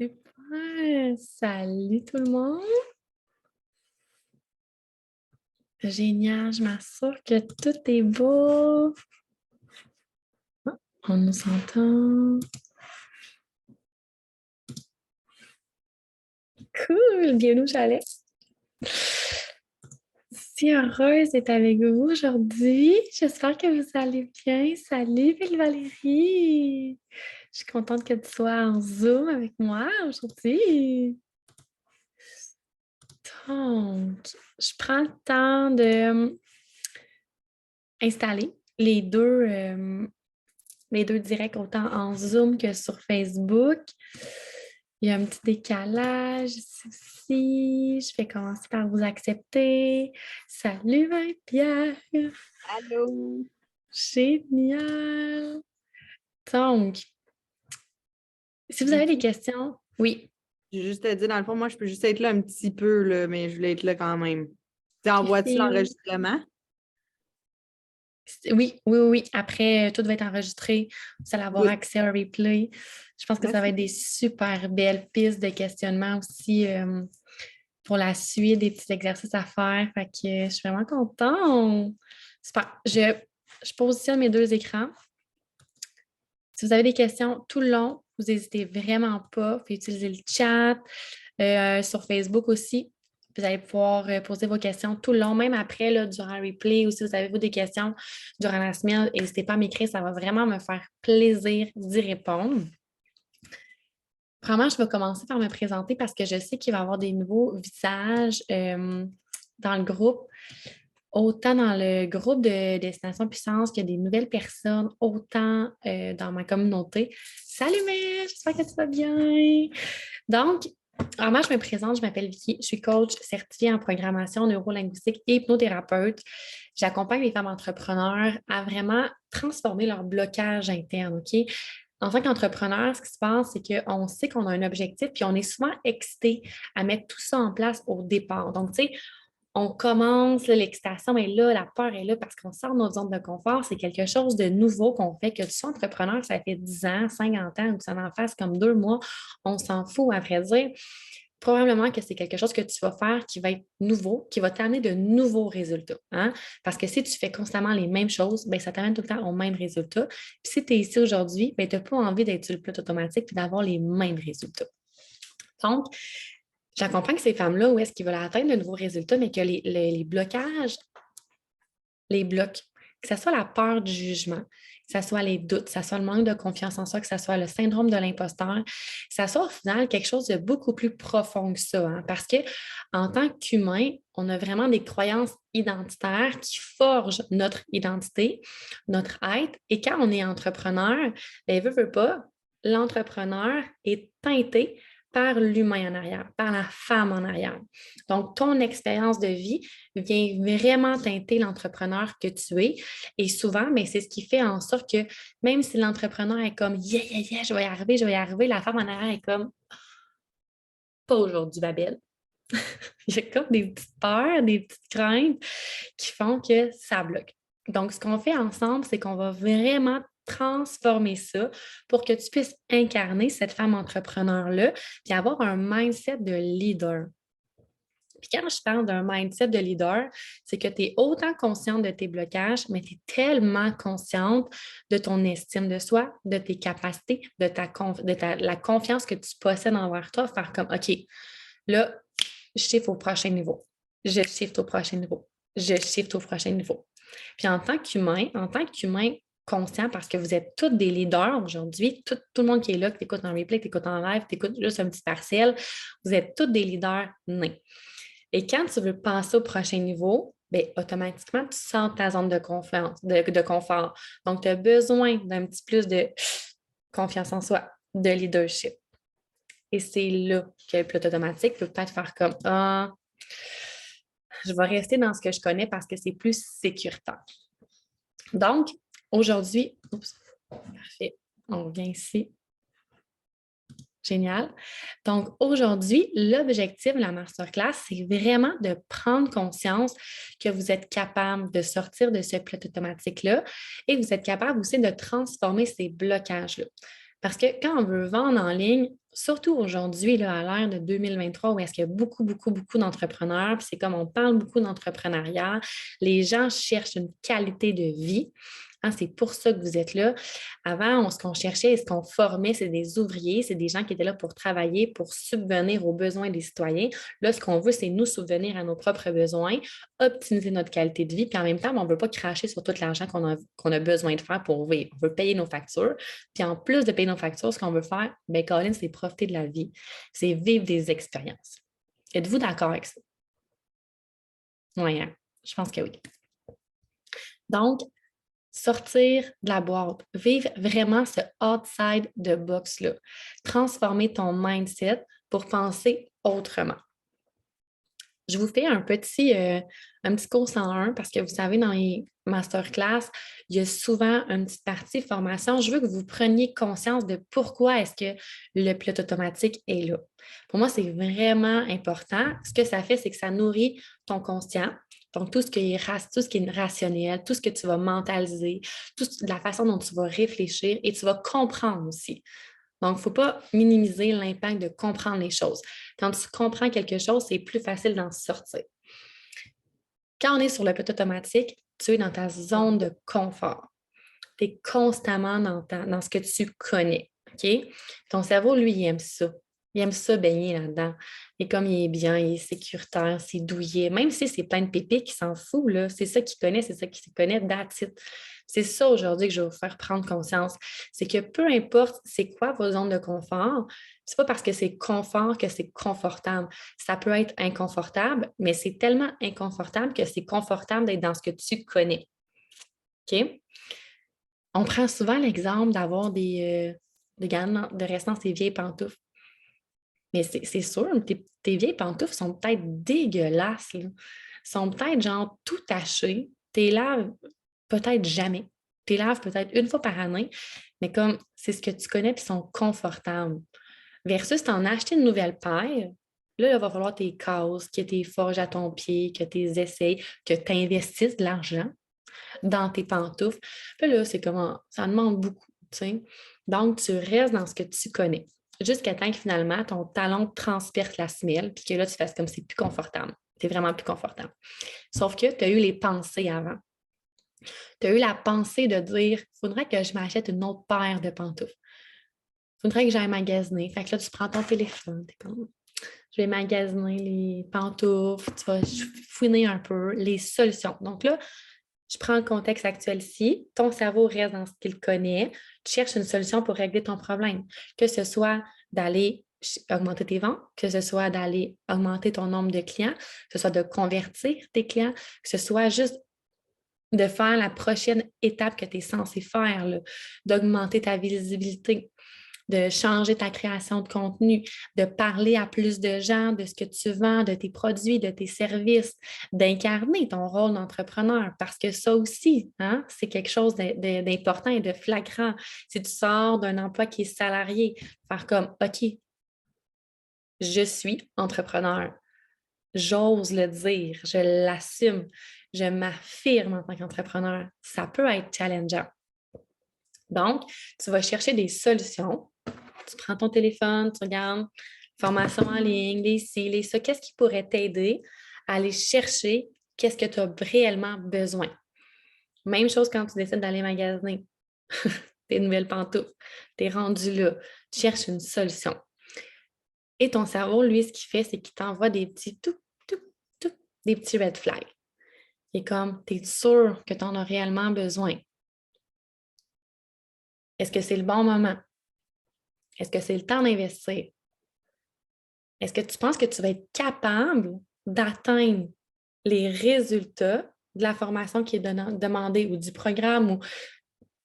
Super! Salut tout le monde! Génial, je m'assure que tout est beau. Ah, on nous entend. Cool! Bienvenue au chalet. Si heureuse d'être avec vous aujourd'hui. J'espère que vous allez bien. Salut, Belle Valérie! Je suis contente que tu sois en Zoom avec moi aujourd'hui. Donc, je prends le temps de installer les deux directs, autant en Zoom que sur Facebook. Il y a un petit décalage ici aussi. Je vais commencer par vous accepter. Salut Marie-Pierre! Allô? Génial! Donc, si vous avez des J'ai questions, oui. juste à dire, dans le fond, moi, je peux juste être là un petit peu, là, mais je voulais être là quand même. Tu envoies-tu Cute. l'enregistrement? Oui, oui, oui, oui. Après, tout va être enregistré. Vous allez avoir Good. accès au replay. Je pense que ça va Merci. être des super belles pistes de questionnement aussi pour la suite, des petits exercices à faire. Fait que je suis vraiment contente. Super. Je positionne mes deux écrans. Si vous avez des questions tout le long, vous n'hésitez vraiment pas. Vous pouvez utiliser le chat sur Facebook aussi. Vous allez pouvoir poser vos questions tout le long, même après, là, durant le replay, ou si vous avez des questions durant la semaine, n'hésitez pas à m'écrire. Ça va vraiment me faire plaisir d'y répondre. Vraiment, je vais commencer par me présenter parce que je sais qu'il va y avoir des nouveaux visages dans le groupe. Autant dans le groupe de Destination Puissance qu'il y a des nouvelles personnes, autant dans ma communauté. Salut Mel, j'espère que tu vas bien. Donc, alors moi, je me présente, je m'appelle Vicky, je suis coach certifiée en programmation neurolinguistique et hypnothérapeute. J'accompagne les femmes entrepreneurs à vraiment transformer leur blocage interne, OK? En tant qu'entrepreneur, ce qui se passe, c'est qu'on sait qu'on a un objectif, puis on est souvent excité à mettre tout ça en place au départ. Donc, tu sais, on commence, là, l'excitation est là, la peur est là parce qu'on sort de notre zone de confort. C'est quelque chose de nouveau qu'on fait, que tu sois entrepreneur, ça fait 10 ans, 50 ans, ou que ça en fasse comme 2 mois, on s'en fout, à vrai dire. Probablement que c'est quelque chose que tu vas faire qui va être nouveau, qui va t'amener de nouveaux résultats. Hein? Parce que si tu fais constamment les mêmes choses, bien, ça t'amène tout le temps aux mêmes résultats. Puis si tu es ici aujourd'hui, ben, tu n'as pas envie d'être sur le pilote automatique et d'avoir les mêmes résultats. Donc, j'accompagne ces femmes-là où est-ce qu'ils veulent atteindre de nouveaux résultats, mais que les blocages les blocs, que ce soit la peur du jugement, que ce soit les doutes, que ce soit le manque de confiance en soi, que ce soit le syndrome de l'imposteur, que ce soit au final quelque chose de beaucoup plus profond que ça. Hein, parce qu'en tant qu'humain, on a vraiment des croyances identitaires qui forgent notre identité, notre être. Et quand on est entrepreneur, bien, veut pas, l'entrepreneur est teinté par l'humain en arrière, par la femme en arrière. Donc, ton expérience de vie vient vraiment teinter l'entrepreneur que tu es. Et souvent, mais c'est ce qui fait en sorte que même si l'entrepreneur est comme yeah, yeah, yeah, je vais y arriver, la femme en arrière est comme pas aujourd'hui, Babel. Il y a comme des petites peurs, des petites craintes qui font que ça bloque. Donc, ce qu'on fait ensemble, c'est qu'on va vraiment transformer ça pour que tu puisses incarner cette femme entrepreneur-là et avoir un mindset de leader. Puis quand je parle d'un mindset de leader, c'est que tu es autant consciente de tes blocages, mais tu es tellement consciente de ton estime de soi, de tes capacités, la confiance que tu possèdes envers toi, faire comme OK, là, je shift au prochain niveau. Je shift au prochain niveau. Je shift au prochain niveau. Puis en tant qu'humain conscient, parce que vous êtes tous des leaders aujourd'hui, tout le monde qui est là, qui t'écoute en replay, qui t'écoute en live, qui t'écoute juste un petit partiel, vous êtes tous des leaders nés. Et quand tu veux passer au prochain niveau, bien, automatiquement, tu sors ta zone de confiance, de confort. Donc, tu as besoin d'un petit plus de confiance en soi, de leadership. Et c'est là que le pilote automatique peut peut-être faire comme ah, je vais rester dans ce que je connais parce que c'est plus sécuritaire. Donc, aujourd'hui, oups, parfait, on revient ici. Génial. Donc, aujourd'hui, l'objectif de la masterclass, c'est vraiment de prendre conscience que vous êtes capable de sortir de ce pilote automatique-là et vous êtes capable aussi de transformer ces blocages-là. Parce que quand on veut vendre en ligne, surtout aujourd'hui, là, à l'ère de 2023, où est-ce qu'il y a beaucoup, beaucoup, beaucoup d'entrepreneurs, puis c'est comme on parle beaucoup d'entrepreneuriat, les gens cherchent une qualité de vie. Hein, c'est pour ça que vous êtes là. Avant, ce qu'on cherchait et ce qu'on formait, c'est des ouvriers, c'est des gens qui étaient là pour travailler, pour subvenir aux besoins des citoyens. Là, ce qu'on veut, c'est nous subvenir à nos propres besoins, optimiser notre qualité de vie, puis en même temps, on ne veut pas cracher sur tout l'argent qu'on a besoin de faire pour vivre. On veut payer nos factures. Puis en plus de payer nos factures, ce qu'on veut faire, bien, Colin, c'est profiter de la vie. C'est vivre des expériences. Êtes-vous d'accord avec ça? Oui, hein? Je pense que oui. Donc, sortir de la boîte, vivre vraiment ce outside de box-là, transformer ton mindset pour penser autrement. Je vous fais un petit cours 101 parce que vous savez, dans les masterclass, il y a souvent une petite partie formation. Je veux que vous preniez conscience de pourquoi est-ce que le pilote automatique est là. Pour moi, c'est vraiment important. Ce que ça fait, c'est que ça nourrit ton conscient. Donc, tout ce qui est rationnel, tout ce que tu vas mentaliser, toute la façon dont tu vas réfléchir et tu vas comprendre aussi. Donc, il ne faut pas minimiser l'impact de comprendre les choses. Quand tu comprends quelque chose, c'est plus facile d'en sortir. Quand on est sur le pilote automatique, tu es dans ta zone de confort. Tu es constamment dans ce que tu connais. OK? Ton cerveau, lui, il aime ça. Il aime ça baigner là-dedans. Et comme il est bien, il est sécuritaire, c'est douillet. Même si c'est plein de pépites, il s'en fout, là. C'est ça qu'il connaît, c'est ça qu'il connaît, that's it. C'est ça aujourd'hui que je vais vous faire prendre conscience. C'est que peu importe c'est quoi vos zones de confort, c'est pas parce que c'est confort que c'est confortable. Ça peut être inconfortable, mais c'est tellement inconfortable que c'est confortable d'être dans ce que tu connais. OK? On prend souvent l'exemple d'avoir de rester dans ses vieilles pantoufles. Mais c'est sûr, tes vieilles pantoufles sont peut-être dégueulasses, là. Sont peut-être genre tout tachées. T'es laves peut-être jamais. T'es laves peut-être une fois par année, mais comme c'est ce que tu connais puis sont confortables. Versus t'en acheter une nouvelle paire, là, il va falloir tes casses, que tu forges à ton pied, que tu essayes, que tu investisses de l'argent dans tes pantoufles. Puis là, c'est comment ça demande beaucoup, tu sais. Donc, tu restes dans ce que tu connais. Jusqu'à temps que finalement, ton talon transperce la semelle, puis que là, tu fasses comme c'est plus confortable. C'est vraiment plus confortable. Sauf que tu as eu les pensées avant. Tu as eu la pensée de dire, il faudrait que je m'achète une autre paire de pantoufles. Il faudrait que j'aille magasiner. Fait que là, tu prends ton téléphone, t'es comme, je vais magasiner les pantoufles, tu vas fouiner un peu les solutions. Donc là, je prends le contexte actuel ici, ton cerveau reste dans ce qu'il connaît, tu cherches une solution pour régler ton problème, que ce soit d'aller augmenter tes ventes, que ce soit d'aller augmenter ton nombre de clients, que ce soit de convertir tes clients, que ce soit juste de faire la prochaine étape que tu es censé faire, d'augmenter ta visibilité, de changer ta création de contenu, de parler à plus de gens de ce que tu vends, de tes produits, de tes services, d'incarner ton rôle d'entrepreneur, parce que ça aussi, hein, c'est quelque chose d'important et de flagrant. Si tu sors d'un emploi qui est salarié, faire comme, OK, je suis entrepreneur. J'ose le dire, je l'assume, je m'affirme en tant qu'entrepreneur. Ça peut être challengeant. Donc, tu vas chercher des solutions. Tu prends ton téléphone, tu regardes formation en ligne, les ci, les ça. Qu'est-ce qui pourrait t'aider à aller chercher qu'est-ce que tu as réellement besoin? Même chose quand tu décides d'aller magasiner tes nouvelles pantoufles. Tu es rendu là. Tu cherches une solution. Et ton cerveau, lui, ce qu'il fait, c'est qu'il t'envoie des petits des petits red flags. Il est comme, tu es sûr que tu en as réellement besoin? Est-ce que c'est le bon moment? Est-ce que c'est le temps d'investir? Est-ce que tu penses que tu vas être capable d'atteindre les résultats de la formation qui est demandée ou du programme ou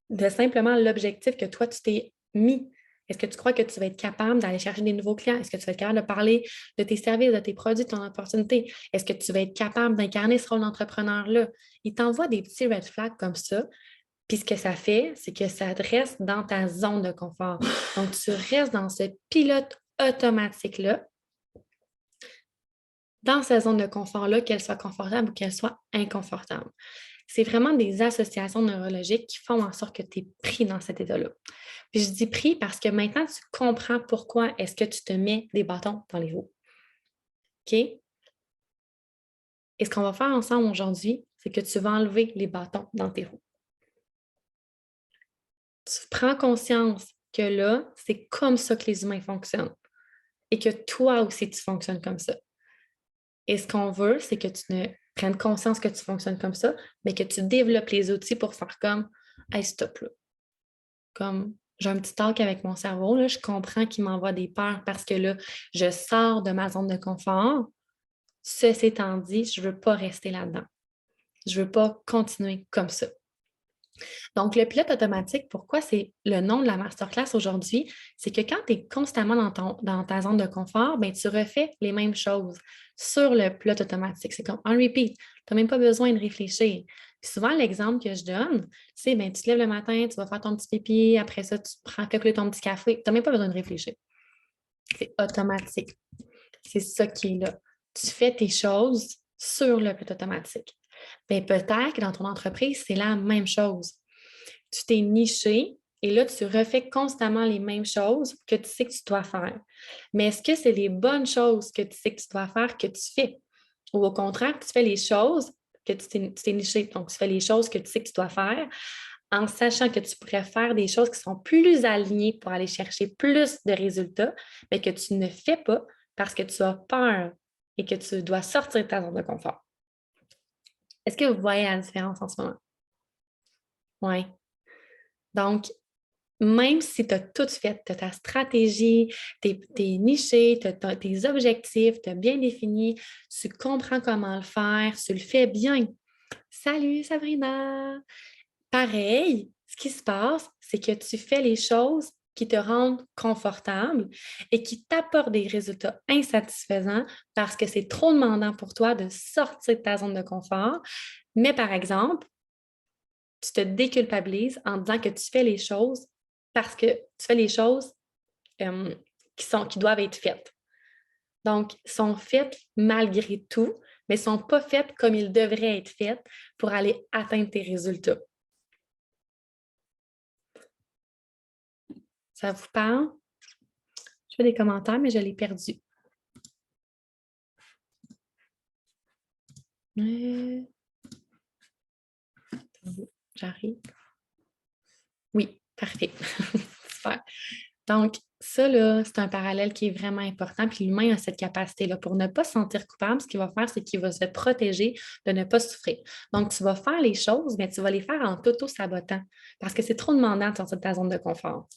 de simplement l'objectif que toi, tu t'es mis? Est-ce que tu crois que tu vas être capable d'aller chercher des nouveaux clients? Est-ce que tu vas être capable de parler de tes services, de tes produits, de ton opportunité? Est-ce que tu vas être capable d'incarner ce rôle d'entrepreneur-là? Il t'envoie des petits red flags comme ça. Puis ce que ça fait, c'est que ça te reste dans ta zone de confort. Donc, tu restes dans ce pilote automatique-là, dans cette zone de confort-là, qu'elle soit confortable ou qu'elle soit inconfortable. C'est vraiment des associations neurologiques qui font en sorte que tu es pris dans cet état-là. Puis je dis pris parce que maintenant, tu comprends pourquoi est-ce que tu te mets des bâtons dans les roues. OK? Et ce qu'on va faire ensemble aujourd'hui, c'est que tu vas enlever les bâtons dans tes roues. Tu prends conscience que là, c'est comme ça que les humains fonctionnent et que toi aussi, tu fonctionnes comme ça. Et ce qu'on veut, c'est que tu ne prennes conscience que tu fonctionnes comme ça, mais que tu développes les outils pour faire comme hey, stop là. Comme j'ai un petit talk avec mon cerveau, là, je comprends qu'il m'envoie des peurs parce que là, je sors de ma zone de confort. Ceci étant dit, je ne veux pas rester là-dedans. Je ne veux pas continuer comme ça. Donc, le pilote automatique, pourquoi c'est le nom de la masterclass aujourd'hui? C'est que quand tu es constamment dans ta zone de confort, ben, tu refais les mêmes choses sur le pilote automatique. C'est comme on repeat. Tu n'as même pas besoin de réfléchir. Puis souvent, l'exemple que je donne, c'est ben, tu te lèves le matin, tu vas faire ton petit pipi, après ça, tu prends calculer ton petit café. Tu n'as même pas besoin de réfléchir. C'est automatique. C'est ça qui est là. Tu fais tes choses sur le pilote automatique. Bien, peut-être que dans ton entreprise, c'est la même chose. Tu t'es niché et là, tu refais constamment les mêmes choses que tu sais que tu dois faire. Mais est-ce que c'est les bonnes choses que tu sais que tu dois faire que tu fais? Ou au contraire, tu fais les choses que tu t'es niché. Donc, tu fais les choses que tu sais que tu dois faire en sachant que tu pourrais faire des choses qui sont plus alignées pour aller chercher plus de résultats, mais que tu ne fais pas parce que tu as peur et que tu dois sortir de ta zone de confort. Est-ce que vous voyez la différence en ce moment? Oui. Donc, même si tu as tout fait, tu as ta stratégie, tu es niché, tu as tes objectifs, tu as bien défini, tu comprends comment le faire, tu le fais bien. Salut Sabrina! Pareil, ce qui se passe, c'est que tu fais les choses qui te rendent confortable et qui t'apportent des résultats insatisfaisants parce que c'est trop demandant pour toi de sortir de ta zone de confort. Mais par exemple, tu te déculpabilises en disant que tu fais les choses parce que tu fais les choses qui doivent être faites. Donc, sont faites malgré tout, mais ne sont pas faites comme ils devraient être faites pour aller atteindre tes résultats. Ça vous parle? Je fais des commentaires, mais je l'ai perdu. J'arrive. Oui, parfait. Super. Donc, ça, là, c'est un parallèle qui est vraiment important. Puis l'humain a cette capacité-là. Pour ne pas se sentir coupable, ce qu'il va faire, c'est qu'il va se protéger de ne pas souffrir. Donc, tu vas faire les choses, mais tu vas les faire en t'auto-sabotant parce que c'est trop demandant de sortir de ta zone de confort.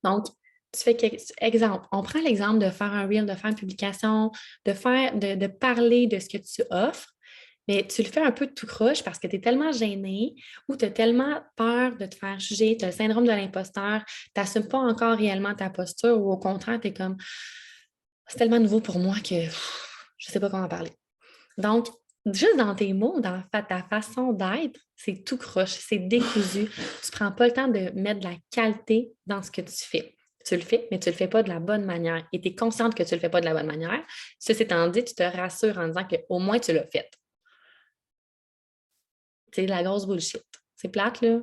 Donc, tu fais exemple, on prend l'exemple de faire un reel, de faire une publication, de parler de ce que tu offres. Mais tu le fais un peu de tout croche parce que tu es tellement gêné ou tu as tellement peur de te faire juger, tu as le syndrome de l'imposteur, tu n'assumes pas encore réellement ta posture ou au contraire, tu es comme c'est tellement nouveau pour moi que je ne sais pas comment parler. Donc, juste dans tes mots, dans ta façon d'être, c'est tout croche, c'est décousu. Tu ne prends pas le temps de mettre de la qualité dans ce que tu fais. Tu le fais, mais tu ne le fais pas de la bonne manière. Et tu es consciente que tu ne le fais pas de la bonne manière. Ceci étant dit, tu te rassures en disant qu'au moins tu l'as fait. C'est de la grosse bullshit. C'est plate, là,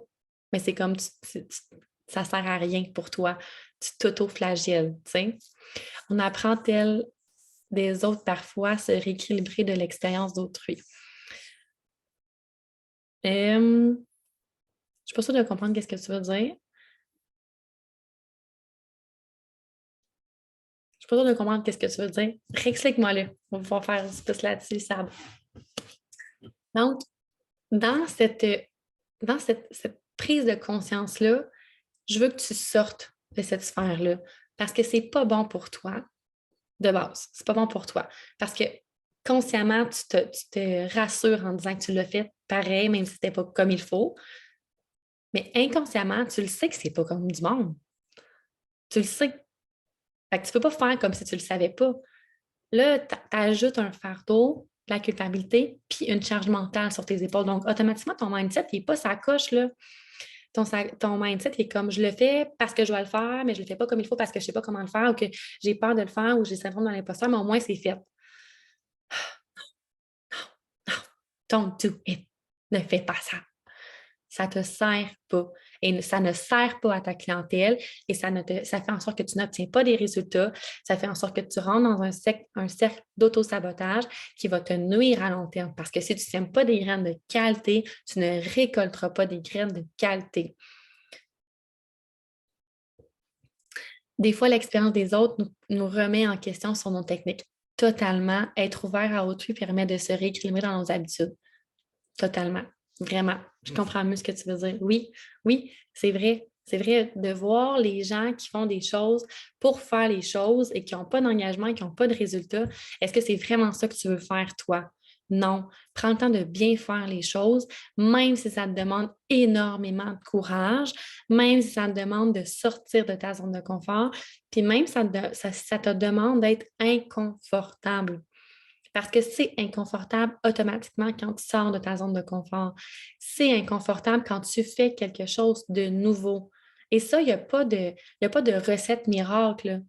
mais c'est comme ça sert à rien pour toi. Tu t'auto-flagelles, tu sais. On apprend tel des autres parfois à se rééquilibrer de l'expérience d'autrui. Je ne suis pas sûre de comprendre qu'est-ce que tu veux dire. Je suis pas sûre de comprendre qu'est-ce que tu veux dire. Réexplique-moi là. On va pouvoir faire un petit peu là-dessus, Sab. Donc, dans cette prise de conscience-là, je veux que tu sortes de cette sphère-là parce que c'est pas bon pour toi de base. C'est pas bon pour toi. Parce que consciemment, tu te rassures en disant que tu l'as fait pareil, même si c'était pas comme il faut. Mais inconsciemment, tu le sais que c'est pas comme du monde. Tu le sais. Fait que tu peux pas faire comme si tu le savais pas. Là, tu ajoutes un fardeau, la culpabilité, puis une charge mentale sur tes épaules. Donc, automatiquement, ton mindset, il n'est pas sa coche, là. Ton mindset, il est comme je le fais parce que je dois le faire, mais je ne le fais pas comme il faut parce que je ne sais pas comment le faire ou que j'ai peur de le faire ou j'ai le syndrome de l'imposteur, mais au moins, c'est fait. Don't do it. Ne fais pas ça. Ça ne te sert pas. Et ça ne sert pas à ta clientèle et ça fait en sorte que tu n'obtiens pas des résultats. Ça fait en sorte que tu rentres dans un cercle d'auto-sabotage qui va te nuire à long terme. Parce que si tu ne sèmes pas des graines de qualité, tu ne récolteras pas des graines de qualité. Des fois, l'expérience des autres nous remet en question sur nos techniques. Totalement. Être ouvert à autrui permet de se rééquilibrer dans nos habitudes. Totalement. Vraiment. Je comprends mieux ce que tu veux dire. Oui, oui, c'est vrai. C'est vrai de voir les gens qui font des choses pour faire les choses et qui n'ont pas d'engagement, qui n'ont pas de résultats. Est-ce que c'est vraiment ça que tu veux faire, toi? Non. Prends le temps de bien faire les choses, même si ça te demande énormément de courage, même si ça te demande de sortir de ta zone de confort, puis même si ça te demande d'être inconfortable. Parce que c'est inconfortable automatiquement quand tu sors de ta zone de confort. C'est inconfortable quand tu fais quelque chose de nouveau. Et ça, il n'y a pas de recette miracle.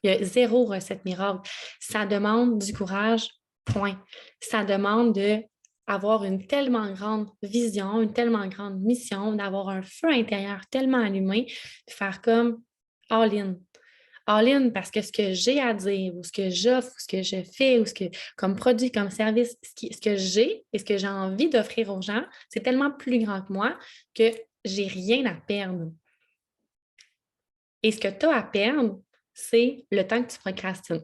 Il y a zéro recette miracle. Ça demande du courage, point. Ça demande d'avoir une tellement grande vision, une tellement grande mission, d'avoir un feu intérieur tellement allumé, de faire comme all-in all-in parce que ce que j'ai à dire ou ce que j'offre ou ce que je fais ou comme produit, comme service, ce que j'ai et ce que j'ai envie d'offrir aux gens, c'est tellement plus grand que moi que j'ai rien à perdre. Et ce que tu as à perdre, c'est le temps que tu procrastines.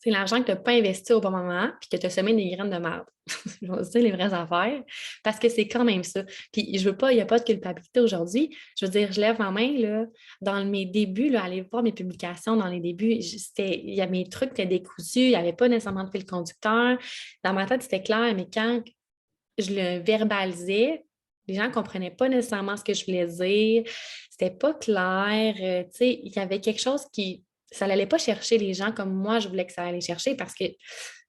C'est l'argent que tu n'as pas investi au bon moment puis que tu as semé des graines de merde. Je vais dire les vraies affaires parce que c'est quand même ça. Puis je veux pas, il n'y a pas de culpabilité aujourd'hui. Je veux dire, je lève ma main là, dans mes débuts, là, aller voir mes publications dans les débuts. Mes trucs étaient décousus, il n'y avait pas nécessairement de fil conducteur. Dans ma tête, c'était clair, mais quand je le verbalisais, les gens ne comprenaient pas nécessairement ce que je voulais dire. C'était pas clair. Tu sais, il y avait quelque chose qui ça n'allait pas chercher les gens comme moi, je voulais que ça allait chercher parce que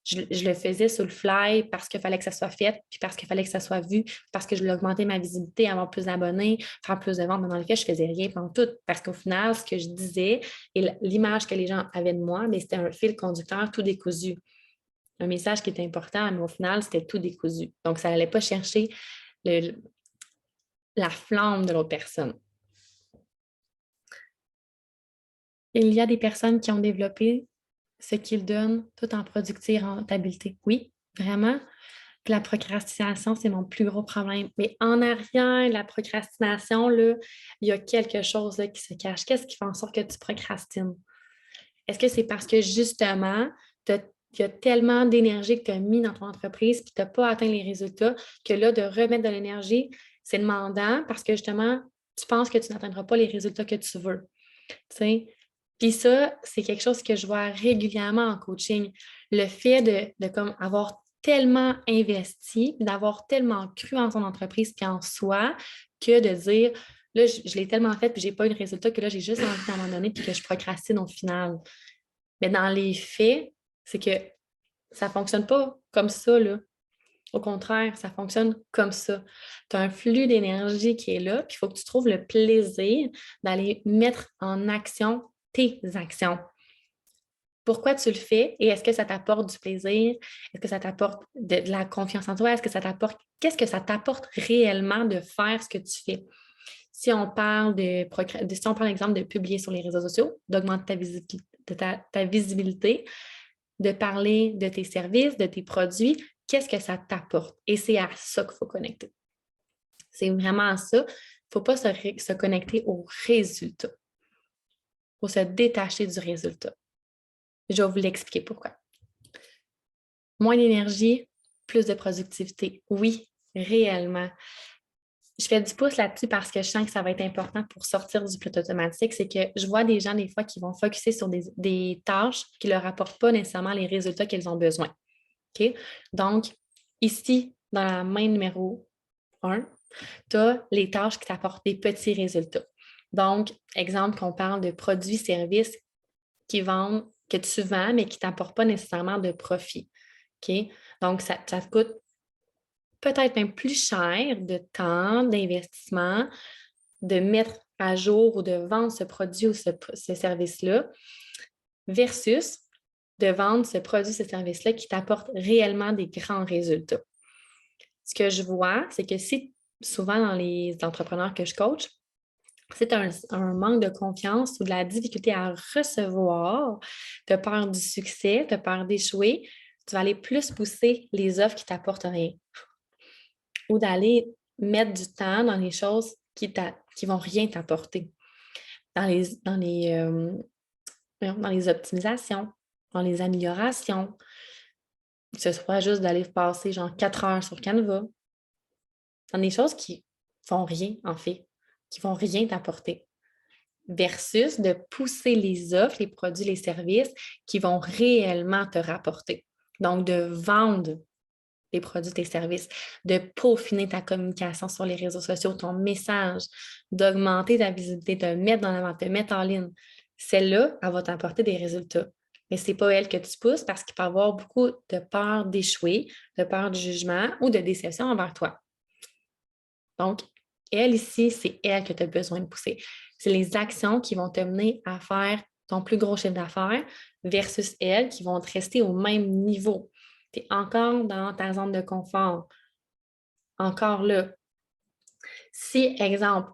je le faisais sur le fly, parce qu'il fallait que ça soit fait, puis parce qu'il fallait que ça soit vu, parce que je voulais augmenter ma visibilité, avoir plus d'abonnés, faire plus de ventes, mais dans lequel je ne faisais rien pendant tout. Parce qu'au final, ce que je disais et l'image que les gens avaient de moi, c'était un fil conducteur tout décousu. Un message qui était important, mais au final, c'était tout décousu. Donc, ça n'allait pas chercher la flamme de l'autre personne. Il y a des personnes qui ont développé ce qu'ils donnent tout en productivité et rentabilité. Oui, vraiment. Puis la procrastination, c'est mon plus gros problème. Mais en arrière, la procrastination, là, il y a quelque chose là, qui se cache. Qu'est-ce qui fait en sorte que tu procrastines? Est-ce que c'est parce que justement, il y a tellement d'énergie que tu as mis dans ton entreprise puis tu n'as pas atteint les résultats que là, de remettre de l'énergie, c'est demandant parce que justement, tu penses que tu n'atteindras pas les résultats que tu veux. Tu Puis ça, c'est quelque chose que je vois régulièrement en coaching. Le fait de comme avoir tellement investi, d'avoir tellement cru en son entreprise puis en soi, que de dire, là, je l'ai tellement fait puis j'ai pas eu de résultat que là, j'ai juste envie d'en abandonner puis que je procrastine au final. Mais dans les faits, c'est que ça ne fonctionne pas comme ça, là. Au contraire, ça fonctionne comme ça. Tu as un flux d'énergie qui est là, puis il faut que tu trouves le plaisir d'aller mettre en action tes actions. Pourquoi tu le fais et est-ce que ça t'apporte du plaisir? Est-ce que ça t'apporte de la confiance en toi? Est-ce que ça t'apporte, qu'est-ce que ça t'apporte réellement de faire ce que tu fais? Si on parle si on prend l'exemple de publier sur les réseaux sociaux, d'augmenter ta visibilité, de parler de tes services, de tes produits, qu'est-ce que ça t'apporte? Et c'est à ça qu'il faut connecter. C'est vraiment à ça. Il ne faut pas se connecter au résultat. Il faut se détacher du résultat. Je vais vous l'expliquer pourquoi. Moins d'énergie, plus de productivité. Oui, réellement. Je fais du pouce là-dessus parce que je sens que ça va être important pour sortir du pilote automatique. C'est que je vois des gens, des fois, qui vont focuser sur des tâches qui ne leur apportent pas nécessairement les résultats qu'ils ont besoin. OK? Donc, ici, dans la main numéro 1, tu as les tâches qui t'apportent des petits résultats. Donc, exemple, qu'on parle de produits, services que tu vends, mais qui ne t'apportent pas nécessairement de profit. OK? Donc, ça te coûte peut-être même plus cher de temps, d'investissement, de mettre à jour ou de vendre ce produit ou ce service-là, versus de vendre ce produit, ce service-là qui t'apporte réellement des grands résultats. Ce que je vois, c'est que si souvent dans les entrepreneurs que je coach, c'est un manque de confiance ou de la difficulté à recevoir, tu as peur du succès, tu as peur d'échouer, tu vas aller plus pousser les offres qui ne t'apportent rien ou d'aller mettre du temps dans les choses qui ne vont rien t'apporter, dans les optimisations, dans les améliorations, que ce soit juste d'aller passer genre 4 heures sur Canva, dans des choses qui font rien, en fait, qui vont rien t'apporter, versus de pousser les offres, les produits, les services qui vont réellement te rapporter. Donc, de vendre tes produits, tes services, de peaufiner ta communication sur les réseaux sociaux, ton message, d'augmenter ta visibilité, de mettre dans l'avant, de te mettre en ligne. Celle-là, elle va t'apporter des résultats. Mais ce n'est pas elle que tu pousses parce qu'il peut y avoir beaucoup de peur d'échouer, de peur du jugement ou de déception envers toi. Donc, elle ici, c'est elle que tu as besoin de pousser. C'est les actions qui vont te mener à faire ton plus gros chiffre d'affaires versus elle qui vont te rester au même niveau. Tu es encore dans ta zone de confort. Encore là. Si, exemple,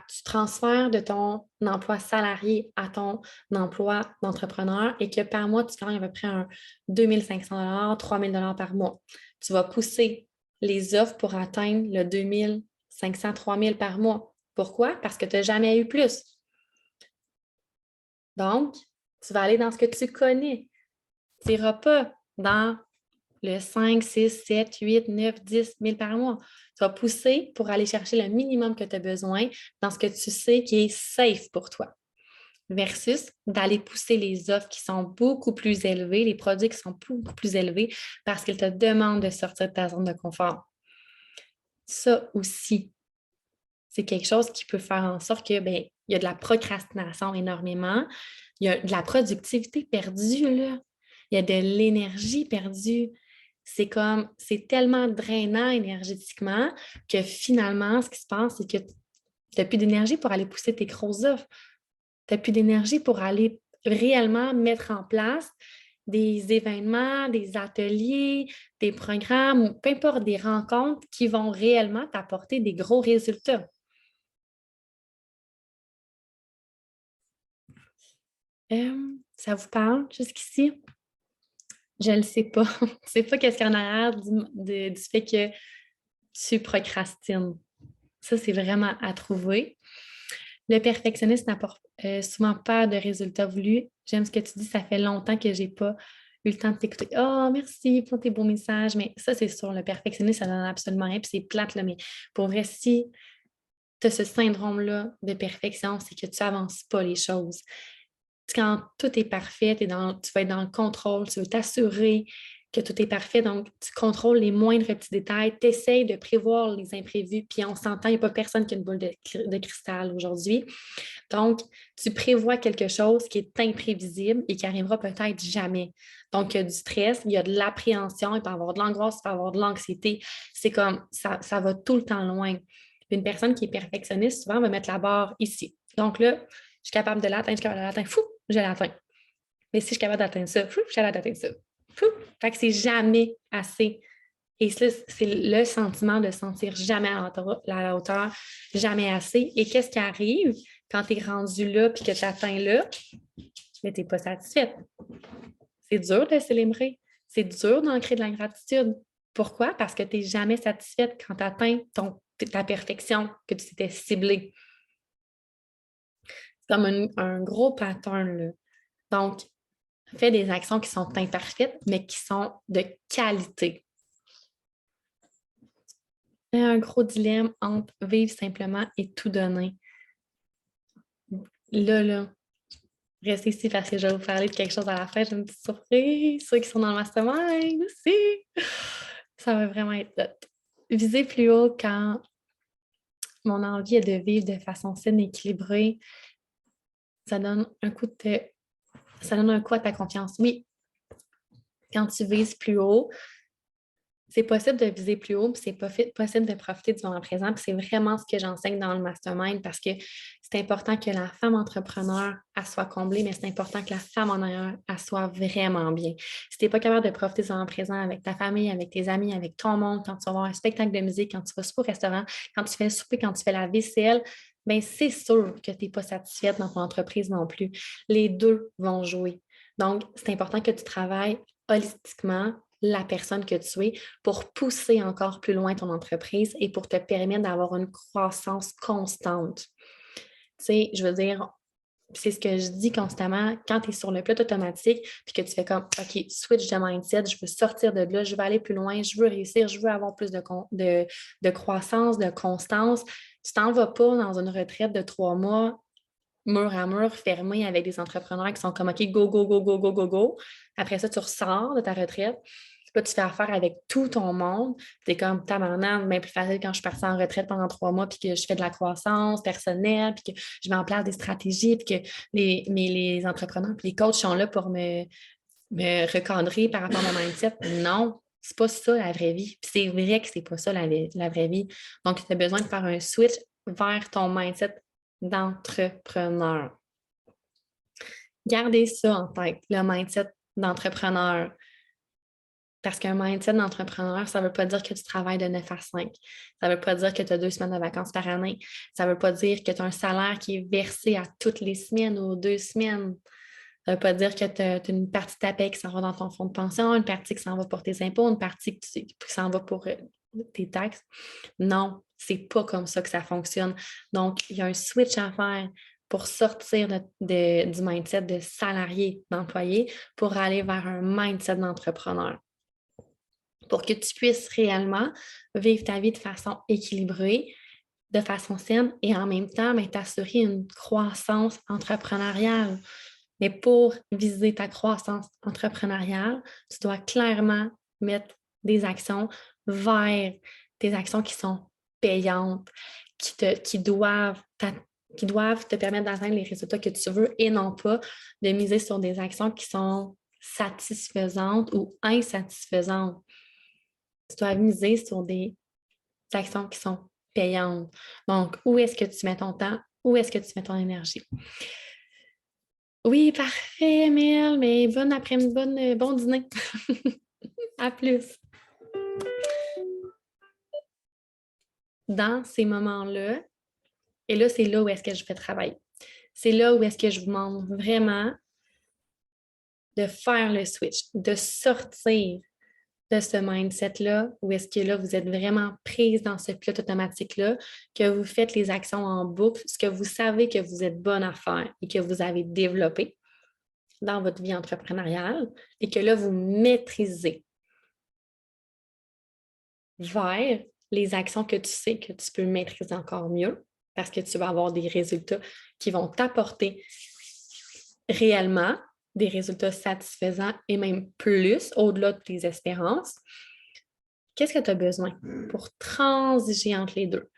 tu transfères de ton emploi salarié à ton emploi d'entrepreneur et que par mois, tu gagnes à peu près un 2 500 $, 3 000 $ par mois, tu vas pousser les offres pour atteindre le 2 500, 3 000 par mois. Pourquoi? Parce que tu n'as jamais eu plus. Donc, tu vas aller dans ce que tu connais. Tu n'iras pas dans le 5, 6, 7, 8, 9, 10 000 par mois. Tu vas pousser pour aller chercher le minimum que tu as besoin dans ce que tu sais qui est safe pour toi. Versus d'aller pousser les offres qui sont beaucoup plus élevées, les produits qui sont beaucoup plus élevés parce qu'ils te demandent de sortir de ta zone de confort. Ça aussi, c'est quelque chose qui peut faire en sorte que, il y a de la procrastination énormément, il y a de la productivité perdue, là. Il y a de l'énergie perdue. C'est tellement drainant énergétiquement que finalement, ce qui se passe, c'est que tu n'as plus d'énergie pour aller pousser tes grosses offres. Tu n'as plus d'énergie pour aller réellement mettre en place des événements, des ateliers, des programmes, ou peu importe, des rencontres qui vont réellement t'apporter des gros résultats. Ça vous parle jusqu'ici? Je ne le sais pas. Je ne sais pas qu'est-ce qu'il y en a du fait que tu procrastines. Ça, c'est vraiment à trouver. Le perfectionniste n'apporte souvent pas de résultats voulus. J'aime ce que tu dis, ça fait longtemps que je n'ai pas eu le temps de t'écouter. Oh, merci pour tes beaux messages. Mais ça, c'est sûr, le perfectionniste, ça donne absolument rien. Puis c'est plate, là, mais pour vrai, si tu as ce syndrome-là de perfection, c'est que tu n'avances pas les choses. Quand tout est parfait, tu vas être dans le contrôle, tu veux t'assurer que tout est parfait, donc tu contrôles les moindres petits détails, tu essaies de prévoir les imprévus, puis on s'entend, il n'y a pas personne qui a une boule de cristal aujourd'hui. Donc, tu prévois quelque chose qui est imprévisible et qui arrivera peut-être jamais. Donc, il y a du stress, il y a de l'appréhension, il peut y avoir de l'angoisse, il peut y avoir de l'anxiété. C'est comme ça va tout le temps loin. Une personne qui est perfectionniste, souvent, va mettre la barre ici. Donc là, je suis capable de l'atteindre, je suis capable de l'atteindre, fou, je l'atteins. Mais si je suis capable d'atteindre ça, fou, je suis capable d'atteindre ça. Fou. Fait que c'est jamais assez. Et ça, c'est le sentiment de se sentir jamais à la hauteur, jamais assez. Et qu'est-ce qui arrive quand tu es rendu là et que tu atteins là? Mais tu n'es pas satisfaite. C'est dur de célébrer. C'est dur d'ancrer de la gratitude. Pourquoi? Parce que tu n'es jamais satisfaite quand tu atteins ta perfection que tu t'étais ciblée. C'est comme un gros pattern, là. Donc, fais des actions qui sont imparfaites, mais qui sont de qualité. Il y a un gros dilemme entre vivre simplement et tout donner. Là, restez ici parce que je vais vous parler de quelque chose à la fin. J'ai une petite surprise. Ceux qui sont dans le mastermind aussi. Ça va vraiment être hot. Viser plus haut quand mon envie est de vivre de façon saine et équilibrée. Ça donne un coup à ta confiance. Oui, quand tu vises plus haut, C'est possible de viser plus haut, puis c'est possible de profiter du moment présent. Puis c'est vraiment ce que j'enseigne dans le mastermind parce que c'est important que la femme entrepreneur, elle soit comblée, mais c'est important que la femme en arrière, elle soit vraiment bien. Si tu n'es pas capable de profiter du moment présent avec ta famille, avec tes amis, avec ton monde, quand tu vas voir un spectacle de musique, quand tu vas au restaurant, quand tu fais le souper, quand tu fais la vaisselle, bien, c'est sûr que tu n'es pas satisfaite dans ton entreprise non plus. Les deux vont jouer. Donc, c'est important que tu travailles holistiquement la personne que tu es pour pousser encore plus loin ton entreprise et pour te permettre d'avoir une croissance constante. Tu sais, je veux dire, c'est ce que je dis constamment quand tu es sur le pilote automatique puis que tu fais comme OK, switch de mindset, je veux sortir de là, je veux aller plus loin, je veux réussir, je veux avoir plus de croissance, de constance. Tu t'en vas pas dans une retraite de 3 mois mur à mur, fermé avec des entrepreneurs qui sont comme OK, go, go, go, go, go, go, go. Après ça, tu ressors de ta retraite. Là, tu fais affaire avec tout ton monde. Tu es comme tabarnak, bien plus facile quand je suis partie en retraite pendant 3 mois, puis que je fais de la croissance personnelle, puis que je mets en place des stratégies, puis que les entrepreneurs, puis les coachs sont là pour me recadrer par rapport à mon mindset. Non, c'est pas ça la vraie vie. Puis c'est vrai que c'est pas ça la vraie vie. Donc, tu as besoin de faire un switch vers ton mindset d'entrepreneur. Gardez ça en tête, le mindset d'entrepreneur. Parce qu'un mindset d'entrepreneur, ça ne veut pas dire que tu travailles de 9 à 5. Ça ne veut pas dire que tu as 2 semaines de vacances par année. Ça ne veut pas dire que tu as un salaire qui est versé à toutes les semaines ou 2 semaines. Ça ne veut pas dire que tu as une partie de ta paie qui s'en va dans ton fonds de pension, une partie qui s'en va pour tes impôts, une partie qui s'en va pour tes taxes. Non, c'est pas comme ça que ça fonctionne. Donc, il y a un switch à faire pour sortir du mindset de salarié, d'employé, pour aller vers un mindset d'entrepreneur. Pour que tu puisses réellement vivre ta vie de façon équilibrée, de façon saine et en même temps, t'assurer une croissance entrepreneuriale. Mais pour viser ta croissance entrepreneuriale, tu dois clairement mettre des actions vers tes actions qui sont payantes, qui doivent te permettre d'atteindre les résultats que tu veux et non pas de miser sur des actions qui sont satisfaisantes ou insatisfaisantes. Tu dois miser sur des actions qui sont payantes. Donc, où est-ce que tu mets ton temps? Où est-ce que tu mets ton énergie? Oui, parfait, Mel, mais bon après-midi, bon dîner. À plus. Dans ces moments-là, et là, c'est là où est-ce que je fais travailler. C'est là où est-ce que je vous demande vraiment de faire le switch, de sortir de ce mindset-là, où est-ce que là, vous êtes vraiment prise dans ce pilote automatique-là, que vous faites les actions en boucle, ce que vous savez que vous êtes bonne à faire et que vous avez développé dans votre vie entrepreneuriale et que là, vous maîtrisez vers les actions que tu sais que tu peux maîtriser encore mieux parce que tu vas avoir des résultats qui vont t'apporter réellement des résultats satisfaisants et même plus au-delà de tes espérances. Qu'est-ce que tu as besoin pour transiger entre les deux?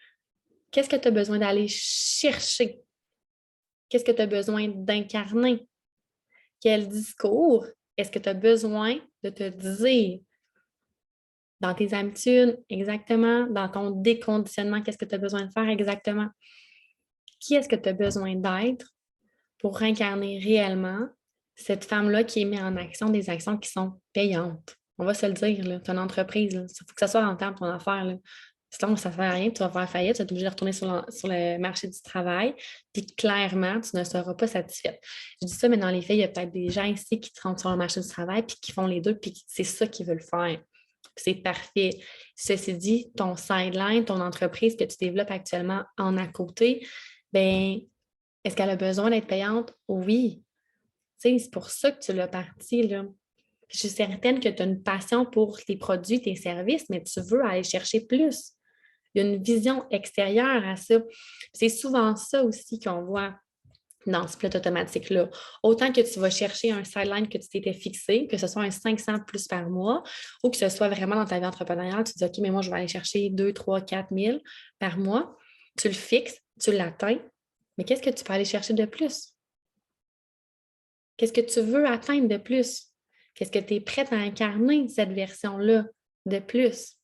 Qu'est-ce que tu as besoin d'aller chercher? Qu'est-ce que tu as besoin d'incarner? Quel discours est-ce que tu as besoin de te dire? Dans tes habitudes, exactement. Dans ton déconditionnement, qu'est-ce que tu as besoin de faire exactement? Qui est-ce que tu as besoin d'être pour incarner réellement cette femme-là qui met en action des actions qui sont payantes? On va se le dire, ton entreprise, il faut que ça soit rentable, ton affaire. Là. Sinon, ça ne sert à rien, tu vas faire faillite, tu vas être obligé de retourner sur le marché du travail, puis clairement, tu ne seras pas satisfaite. Je dis ça, mais dans les faits, il y a peut-être des gens ici qui rentrent sur le marché du travail, puis qui font les deux, puis c'est ça qu'ils veulent faire. C'est parfait. Ceci dit, ton sideline, ton entreprise que tu développes actuellement en à côté, bien, est-ce qu'elle a besoin d'être payante? Oui. Tu sais, c'est pour ça que tu l'as parti, là. Je suis certaine que tu as une passion pour tes produits, tes services, mais tu veux aller chercher plus. Il y a une vision extérieure à ça. C'est souvent ça aussi qu'on voit dans ce pilote automatique-là. Autant que tu vas chercher un sideline que tu t'étais fixé, que ce soit un 500 plus par mois, ou que ce soit vraiment dans ta vie entrepreneuriale, tu te dis, OK, mais moi, je vais aller chercher 2, 3, 4 000 par mois. Tu le fixes, tu l'atteins, mais qu'est-ce que tu peux aller chercher de plus? Qu'est-ce que tu veux atteindre de plus? Qu'est-ce que tu es prête à incarner, cette version-là de plus.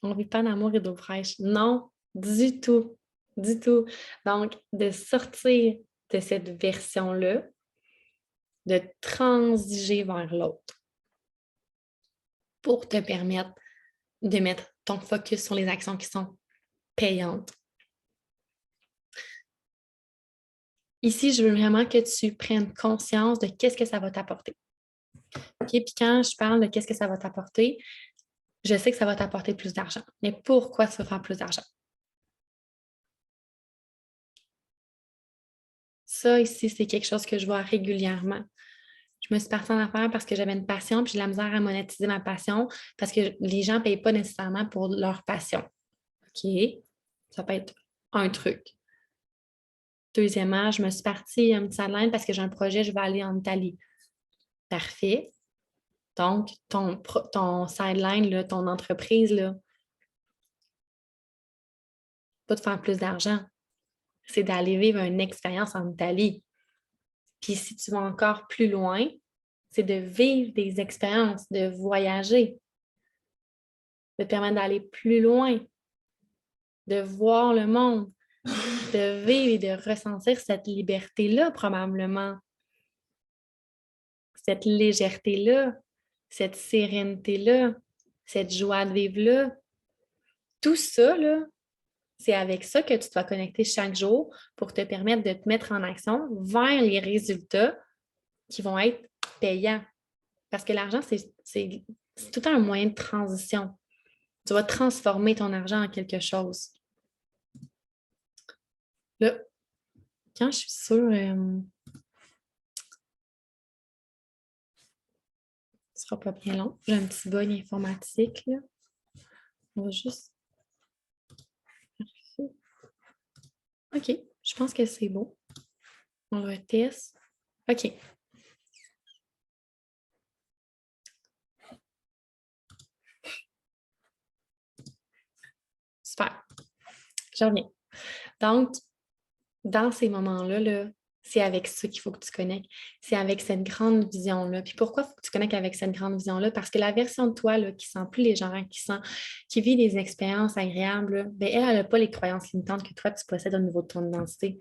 On ne vit pas d'amour et d'eau fraîche. Non, du tout. Du tout. Donc, de sortir de cette version-là, de transiger vers l'autre pour te permettre de mettre ton focus sur les actions qui sont payantes. Ici, je veux vraiment que tu prennes conscience de qu'est-ce que ça va t'apporter. OK? Puis quand je parle de qu'est-ce que ça va t'apporter, je sais que ça va t'apporter plus d'argent. Mais pourquoi tu veux faire plus d'argent? Ça, ici, c'est quelque chose que je vois régulièrement. Je me suis partie en affaires parce que j'avais une passion, puis j'ai de la misère à monétiser ma passion parce que les gens ne payent pas nécessairement pour leur passion. OK? Ça peut être un truc. Deuxièmement, je me suis partie un petit sideline parce que j'ai un projet, je vais aller en Italie. Parfait. Donc, ton sideline, là, ton entreprise, là, pas de faire plus d'argent. C'est d'aller vivre une expérience en Italie. Puis si tu vas encore plus loin, c'est de vivre des expériences, de voyager, de te permettre d'aller plus loin, de voir le monde, de vivre et de ressentir cette liberté-là, probablement. Cette légèreté-là, cette sérénité-là, cette joie de vivre-là. Tout ça, là, c'est avec ça que tu dois connecter chaque jour pour te permettre de te mettre en action vers les résultats qui vont être payants. Parce que l'argent, c'est tout un moyen de transition. Tu vas transformer ton argent en quelque chose. Là, quand je suis sûre, ce sera pas bien long. J'ai un petit bug informatique, là. On va juste... OK, je pense que c'est beau. On reteste. OK. Super. Je reviens. Donc, dans ces moments-là, là, c'est avec ça qu'il faut que tu connectes. C'est avec cette grande vision-là. Puis pourquoi il faut que tu connectes avec cette grande vision-là? Parce que la version de toi là, qui sent plus légère, qui vit des expériences agréables, là, ben, elle n'a pas les croyances limitantes que toi, tu possèdes au niveau de ton identité.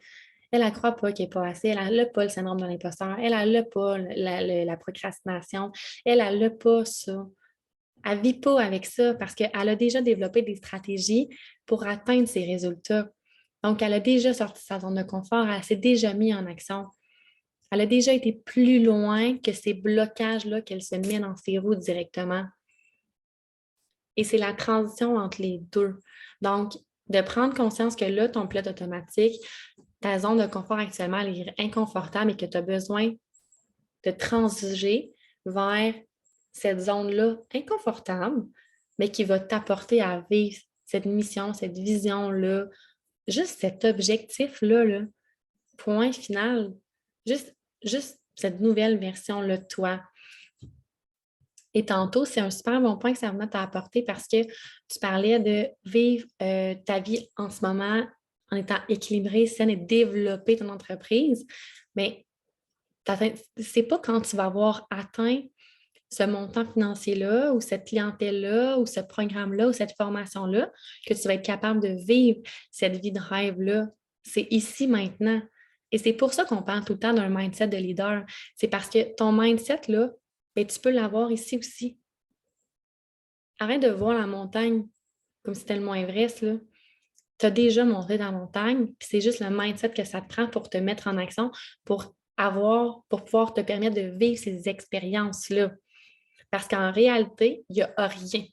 Elle ne croit pas qu'elle n'est pas assez. Elle n'a pas le syndrome de l'imposteur. Elle n'a pas la procrastination. Elle n'a pas ça. Elle ne vit pas avec ça parce qu'elle a déjà développé des stratégies pour atteindre ses résultats. Donc, elle a déjà sorti sa zone de confort, elle s'est déjà mise en action. Elle a déjà été plus loin que ces blocages-là qu'elle se met dans ses roues directement. Et c'est la transition entre les deux. Donc, de prendre conscience que là, ton pilote automatique, ta zone de confort actuellement, elle est inconfortable et que tu as besoin de transiger vers cette zone-là inconfortable, mais qui va t'apporter à vivre cette mission, cette vision-là, juste cet objectif-là, là, point final, juste cette nouvelle version-là de toi. Et tantôt, c'est un super bon point que ça venait t'apporter parce que tu parlais de vivre ta vie en ce moment en étant équilibrée, saine et développer ton entreprise. Mais c'est pas quand tu vas avoir atteint ce montant financier-là ou cette clientèle-là ou ce programme-là ou cette formation-là que tu vas être capable de vivre cette vie de rêve-là. C'est ici maintenant. Et c'est pour ça qu'on parle tout le temps d'un mindset de leader. C'est parce que ton mindset, là, ben, tu peux l'avoir ici aussi. Arrête de voir la montagne comme si c'était le mont Everest, là. Tu as déjà monté dans la montagne, puis c'est juste le mindset que ça te prend pour te mettre en action, pour pouvoir te permettre de vivre ces expériences-là. Parce qu'en réalité, il n'y a rien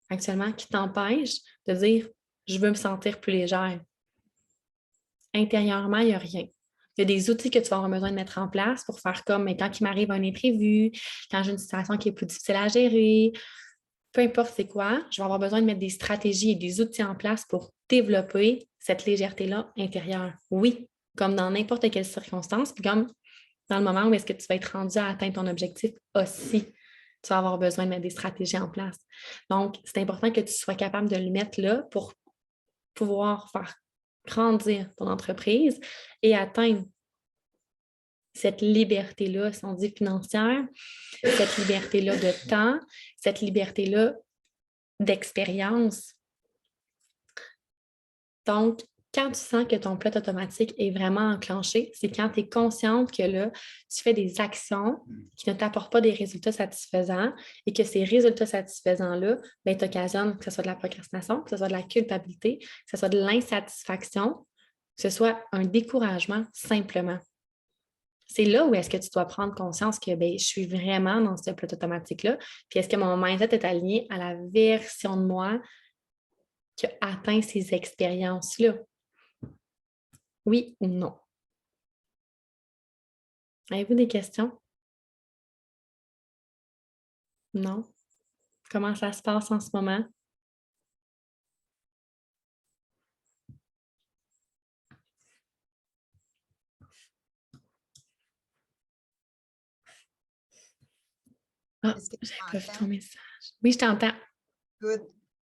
actuellement qui t'empêche de dire je veux me sentir plus légère. Intérieurement, il n'y a rien. Il y a des outils que tu vas avoir besoin de mettre en place pour faire comme mais quand il m'arrive un imprévu, quand j'ai une situation qui est plus difficile à gérer, peu importe c'est quoi, je vais avoir besoin de mettre des stratégies et des outils en place pour développer cette légèreté-là intérieure. Oui, comme dans n'importe quelle circonstance, puis comme dans le moment où est-ce que tu vas être rendu à atteindre ton objectif aussi, tu vas avoir besoin de mettre des stratégies en place. Donc, c'est important que tu sois capable de le mettre là pour pouvoir faire grandir ton entreprise et atteindre cette liberté-là, si on dit financière, cette liberté-là de temps, cette liberté-là d'expérience. Donc, quand tu sens que ton pilote automatique est vraiment enclenché, c'est quand tu es consciente que là, tu fais des actions qui ne t'apportent pas des résultats satisfaisants et que ces résultats satisfaisants-là, ben, t'occasionnent que ce soit de la procrastination, que ce soit de la culpabilité, que ce soit de l'insatisfaction, que ce soit un découragement simplement. C'est là où est-ce que tu dois prendre conscience que ben, je suis vraiment dans ce pilote automatique-là, puis est-ce que mon mindset est aligné à la version de moi qui a atteint ces expériences-là? Oui ou non? Avez-vous des questions? Non? Comment ça se passe en ce moment? Ah, Est-ce que tu j'avais pas vu ton m'entends? message. Oui, je t'entends. Good.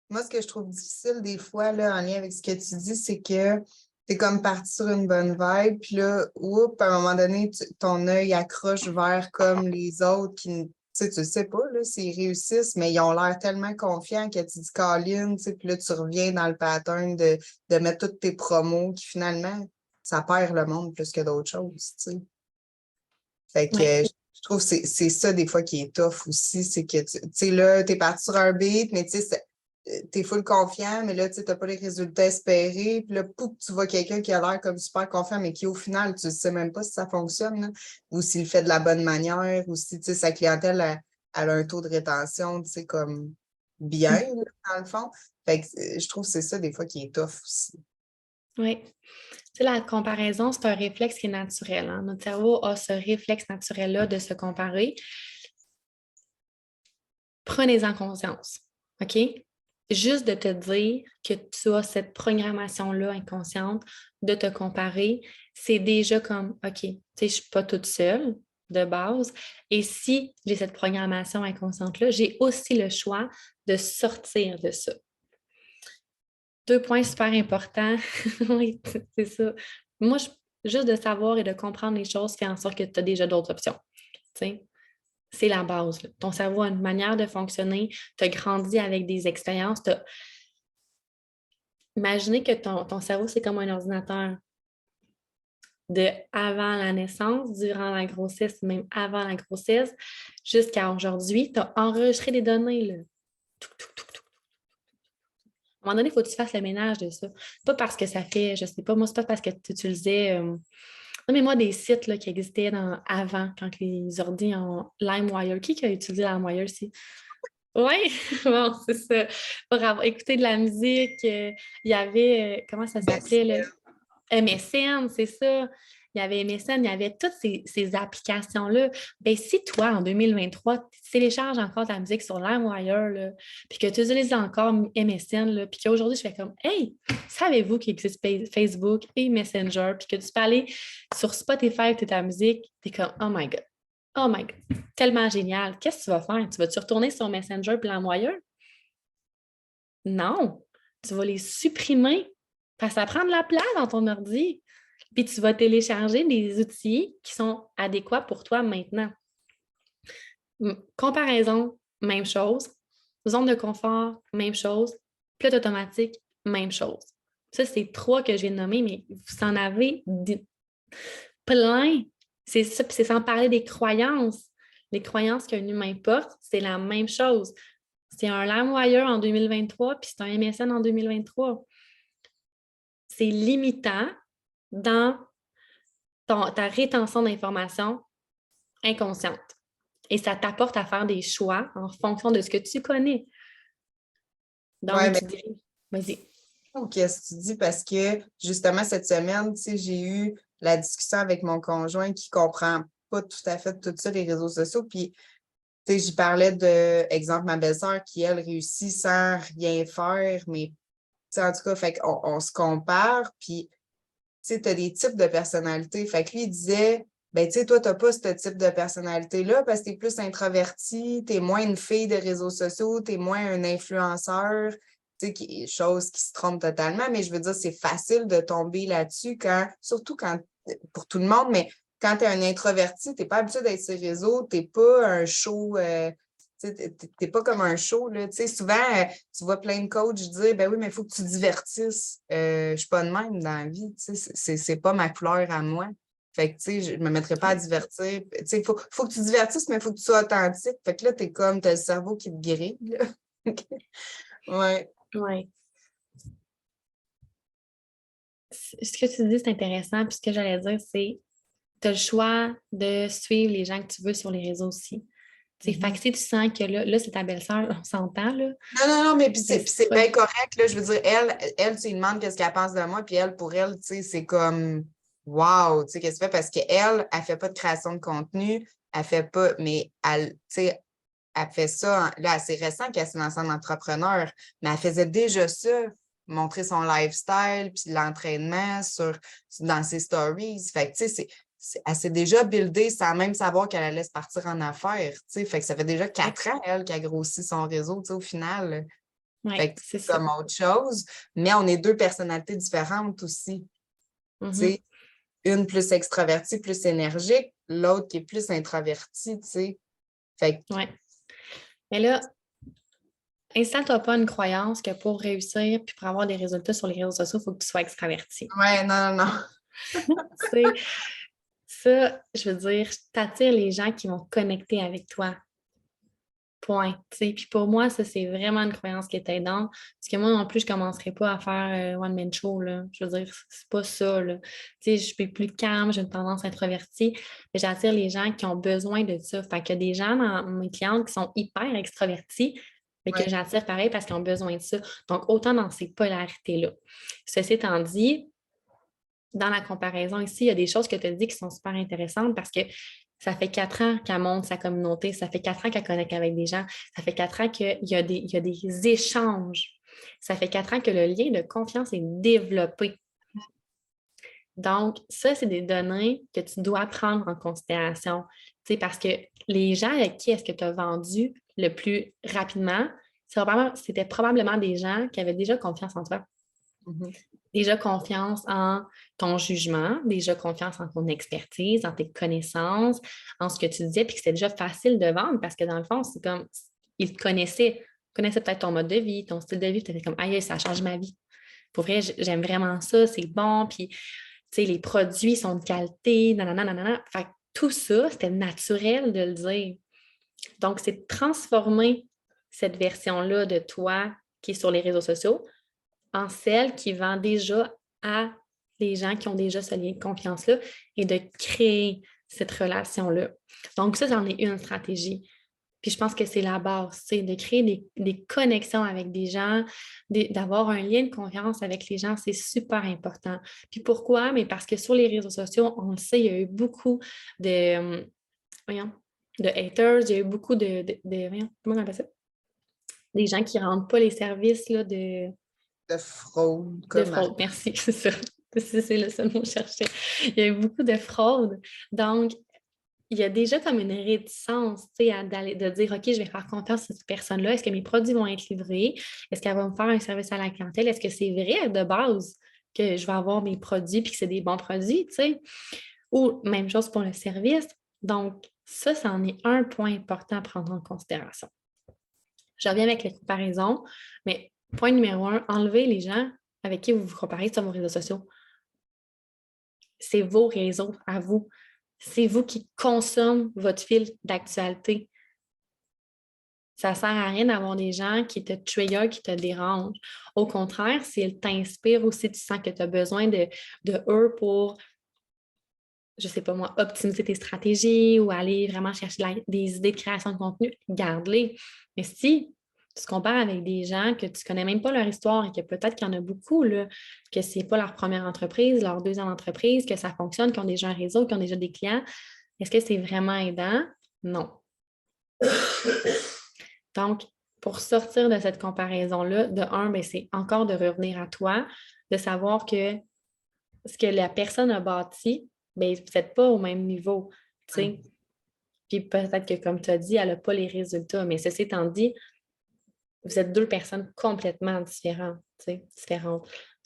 Moi, ce que je trouve difficile des fois, là, en lien avec ce que tu dis, c'est que tu es comme parti sur une bonne vibe, puis là, oups, à un moment donné, ton œil accroche vers comme les autres qui, tu sais pas, là, s'ils réussissent, mais ils ont l'air tellement confiants que tu dis Colin, tu sais, puis là, tu reviens dans le pattern de mettre toutes tes promos qui finalement, ça perd le monde plus que d'autres choses, tu sais. Fait que Oui. je trouve que c'est ça des fois qui est tough aussi, c'est que tu sais, là, t'es parti sur un beat, mais tu sais, t'es full confiant, mais là, tu sais, t'as pas les résultats espérés. Puis là, pouf, tu vois quelqu'un qui a l'air comme super confiant, mais qui au final, tu sais même pas si ça fonctionne, là, ou s'il le fait de la bonne manière, ou si, tu sais, sa clientèle elle a un taux de rétention, tu sais, comme bien, là, dans le fond. Fait que je trouve que c'est ça des fois qui est tough aussi. Oui. Tu sais, la comparaison, c'est un réflexe qui est naturel, hein. Notre cerveau a ce réflexe naturel-là de se comparer. Prenez-en conscience, OK? Juste de te dire que tu as cette programmation-là inconsciente de te comparer, c'est déjà comme, OK, tu sais, je ne suis pas toute seule de base. Et si j'ai cette programmation inconsciente-là, j'ai aussi le choix de sortir de ça. 2 points super importants. Oui, c'est ça. Moi, juste de savoir et de comprendre les choses fait en sorte que tu as déjà d'autres options. Tu sais? C'est la base, là. Ton cerveau a une manière de fonctionner. Tu as grandi avec des expériences. Imaginez que ton cerveau, c'est comme un ordinateur. De avant la naissance, durant la grossesse, même avant la grossesse, jusqu'à aujourd'hui, tu as enregistré des données. Là. À un moment donné, il faut que tu fasses le ménage de ça. Pas parce que ça fait, je sais pas, moi, c'est pas parce que tu utilisais. Non, mais moi, des sites là, qui existaient avant, quand les ordi en LimeWire. Qui a utilisé LimeWire ici? Oui, bon, c'est ça. Pour avoir écouté de la musique, il y avait, comment ça s'appelait, là? MSN, c'est ça. Il y avait MSN, il y avait toutes ces applications-là. Ben, si toi, en 2023, tu télécharges encore ta musique sur LimeWire, là, puis que tu utilises encore MSN, là, puis qu'aujourd'hui, je fais comme, hey, savez-vous qu'il existe Facebook et Messenger, puis que tu peux aller sur Spotify écouter ta musique, t'es comme, oh my God. Oh my God, tellement génial. Qu'est-ce que tu vas faire? Tu vas-tu retourner sur Messenger et LimeWire? Non, tu vas les supprimer parce que ça prend de la place dans ton ordi. Puis tu vas télécharger des outils qui sont adéquats pour toi maintenant. Comparaison, même chose. Zone de confort, même chose. Pilote automatique, même chose. Ça, c'est 3 que je viens de nommer, mais vous en avez plein. C'est ça, puis c'est sans parler des croyances. Les croyances qu'un humain porte, c'est la même chose. C'est un LimeWire en 2023, puis c'est un MSN en 2023. C'est limitant dans ta rétention d'informations inconsciente. Et ça t'apporte à faire des choix en fonction de ce que tu connais. Ouais, Donc, mais tu dis, vas-y. qu'est-ce que tu dis? Parce que justement, cette semaine, tu sais, j'ai eu la discussion avec mon conjoint qui comprend pas tout à fait tout ça, les réseaux sociaux. Puis, tu sais, j'y parlais de, exemple, ma belle-sœur qui, elle, réussit sans rien faire, mais, tu sais, en tout cas, fait qu'on se compare. Puis, tu sais, tu as des types de personnalités. Fait que lui, il disait, ben, tu sais, toi, tu n'as pas ce type de personnalité-là parce que tu es plus introverti, tu es moins une fille de réseaux sociaux, tu es moins un influenceur, tu sais, chose qui se trompe totalement. Mais je veux dire, c'est facile de tomber là-dessus surtout quand, pour tout le monde, mais quand tu es un introverti, tu n'es pas habitué d'être sur les réseaux, tu n'es pas un show, tu n'es pas comme un show. Là. Souvent, tu vois plein de coachs dire ben oui, mais il faut que tu divertisses. Je ne suis pas de même dans la vie. C'est pas ma couleur à moi. Fait que, je ne me mettrais pas à divertir. Il faut que tu divertisses, mais il faut que tu sois authentique. Fait que là, tu as le cerveau qui te grille. Ouais. Ouais. Ce que tu dis, c'est intéressant. Puis ce que j'allais dire, c'est tu as le choix de suivre les gens que tu veux sur les réseaux aussi. Fait que si tu sens que là c'est ta belle-sœur, on s'entend, là. Non, mais puis c'est bien correct, là. Je veux dire, elle tu lui demandes qu'est-ce qu'elle pense de moi, puis pour elle, c'est comme wow, qu'est-ce qu'elle fait? Parce qu'elle, elle fait pas de création de contenu, elle fait pas, mais elle fait ça, là, c'est récent qu'elle s'est lancée en entrepreneur, mais elle faisait déjà ça, montrer son lifestyle, puis l'entraînement dans ses stories. Fait que, elle s'est déjà buildée sans même savoir qu'elle allait se partir en affaires. Fait que ça fait déjà 4 ans, elle, qu'elle grossit son réseau, au final. Fait que c'est comme autre chose. Mais on est 2 personnalités différentes aussi. Mm-hmm. Une plus extravertie, plus énergique, l'autre qui est plus introvertie. Fait que, ouais. Mais là, installe-toi pas une croyance que pour réussir puis pour avoir des résultats sur les réseaux sociaux, il faut que tu sois extraverti. Ouais, non. Ça, je veux dire, t'attires les gens qui vont connecter avec toi. Point. Puis pour moi, ça, c'est vraiment une croyance qui est aidante. Parce que moi non plus, je ne commencerai pas à faire one-man show. Là. Je veux dire, c'est pas ça. Là. Je suis plus calme, j'ai une tendance introvertie. Mais j'attire les gens qui ont besoin de ça. Fait qu'il y a des gens dans mes clientes qui sont hyper extravertis, mais que j'attire pareil parce qu'ils ont besoin de ça. Donc, autant dans ces polarités-là. Ceci étant dit, dans la comparaison ici, il y a des choses que tu as dit qui sont super intéressantes parce que ça fait 4 ans qu'elle monte sa communauté, ça fait 4 ans qu'elle connecte avec des gens, ça fait 4 ans qu'il y a des échanges, ça fait 4 ans que le lien de confiance est développé. Donc, ça, c'est des données que tu dois prendre en considération, parce que les gens avec qui est-ce que tu as vendu le plus rapidement, c'était probablement des gens qui avaient déjà confiance en toi. Mm-hmm. Déjà confiance en ton jugement, déjà confiance en ton expertise, en tes connaissances, en ce que tu disais, puis que c'était déjà facile de vendre parce que dans le fond, c'est comme, ils te connaissaient peut-être ton mode de vie, ton style de vie, tu étais comme, aïe, ça change ma vie. Pour vrai, j'aime vraiment ça, c'est bon, puis, tu sais, les produits sont de qualité, nanana. Fait que tout ça, c'était naturel de le dire. Donc, c'est de transformer cette version-là de toi qui est sur les réseaux sociaux en celle qui vend déjà à les gens qui ont déjà ce lien de confiance-là et de créer cette relation-là. Donc, ça, c'en est une stratégie. Puis je pense que c'est la base, c'est de créer des connexions avec des gens, d'avoir un lien de confiance avec les gens, c'est super important. Puis pourquoi? Mais parce que sur les réseaux sociaux, on le sait, il y a eu beaucoup de, de haters, il y a eu beaucoup voyons, comment on appelle ça? Des gens qui ne rendent pas les services là, de fraude. De fraude, merci, c'est ça. C'est le seul mot que je cherchais. Il y a eu beaucoup de fraude. Donc, il y a déjà comme une réticence, de dire, OK, je vais faire confiance à cette personne-là. Est-ce que mes produits vont être livrés? Est-ce qu'elle va me faire un service à la clientèle? Est-ce que c'est vrai de base que je vais avoir mes produits puis que c'est des bons produits, tu sais? Ou même chose pour le service. Donc, ça, c'en est un point important à prendre en considération. Je reviens avec les comparaisons, mais point numéro 1, enlevez les gens avec qui vous vous comparez sur vos réseaux sociaux. C'est vos réseaux à vous. C'est vous qui consommez votre fil d'actualité. Ça ne sert à rien d'avoir des gens qui te trigger, qui te dérangent. Au contraire, s'ils t'inspirent aussi, tu sens que tu as besoin de eux pour, je ne sais pas moi, optimiser tes stratégies ou aller vraiment chercher des idées de création de contenu, garde-les. Mais si tu te compares avec des gens que tu ne connais même pas leur histoire et que peut-être qu'il y en a beaucoup, là, que ce n'est pas leur première entreprise, leur deuxième entreprise, que ça fonctionne, qu'ils ont déjà un réseau, qu'ils ont déjà des clients, est-ce que c'est vraiment aidant? Non. Donc, pour sortir de cette comparaison-là, de un, bien, c'est encore de revenir à toi, de savoir que ce que la personne a bâti, bien, vous n'êtes pas au même niveau. T'sais. Puis peut-être que, comme tu as dit, elle n'a pas les résultats. Mais ceci étant dit, Vous êtes deux personnes complètement différentes.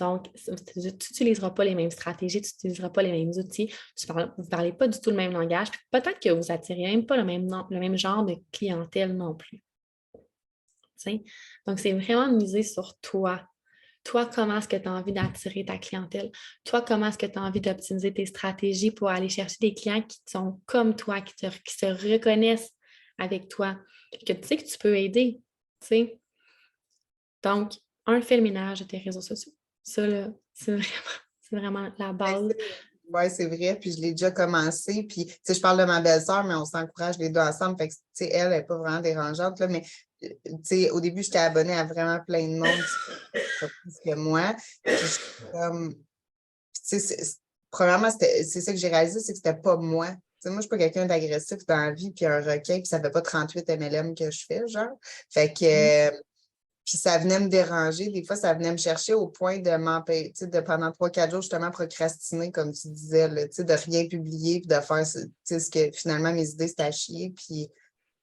Donc, tu n'utiliseras pas les mêmes stratégies, tu n'utiliseras pas les mêmes outils, vous ne parlez pas du tout le même langage. Peut-être que vous n'attirez même pas le même genre de clientèle non plus. T'sais? Donc, c'est vraiment miser sur toi. Toi, comment est-ce que tu as envie d'attirer ta clientèle? Toi, comment est-ce que tu as envie d'optimiser tes stratégies pour aller chercher des clients qui sont comme toi, qui se reconnaissent avec toi, que tu sais que tu peux aider. T'sais? Donc, fais le ménage de tes réseaux sociaux. Ça, là, c'est vraiment la base. Oui, c'est vrai. Puis je l'ai déjà commencé. Puis, tu sais, je parle de ma belle-sœur, mais on s'encourage les deux ensemble. Fait que, tu sais, elle n'est pas vraiment dérangeante, là, mais, tu sais, au début, j'étais abonnée à vraiment plein de monde, plus que moi. Puis, je suis comme, tu sais, premièrement, c'est ça que j'ai réalisé, c'est que c'était pas moi. Tu sais, moi, je suis pas quelqu'un d'agressif dans la vie, puis un requin, puis ça fait pas 38 MLM que je fais, genre. Fait que, puis ça venait me déranger. Des fois, ça venait me chercher au point de m'empêcher, tu sais, de pendant 3-4 jours, justement, procrastiner, comme tu disais, là, tu sais, de rien publier, puis de faire, tu sais, ce que finalement, mes idées, c'était à chier. Puis,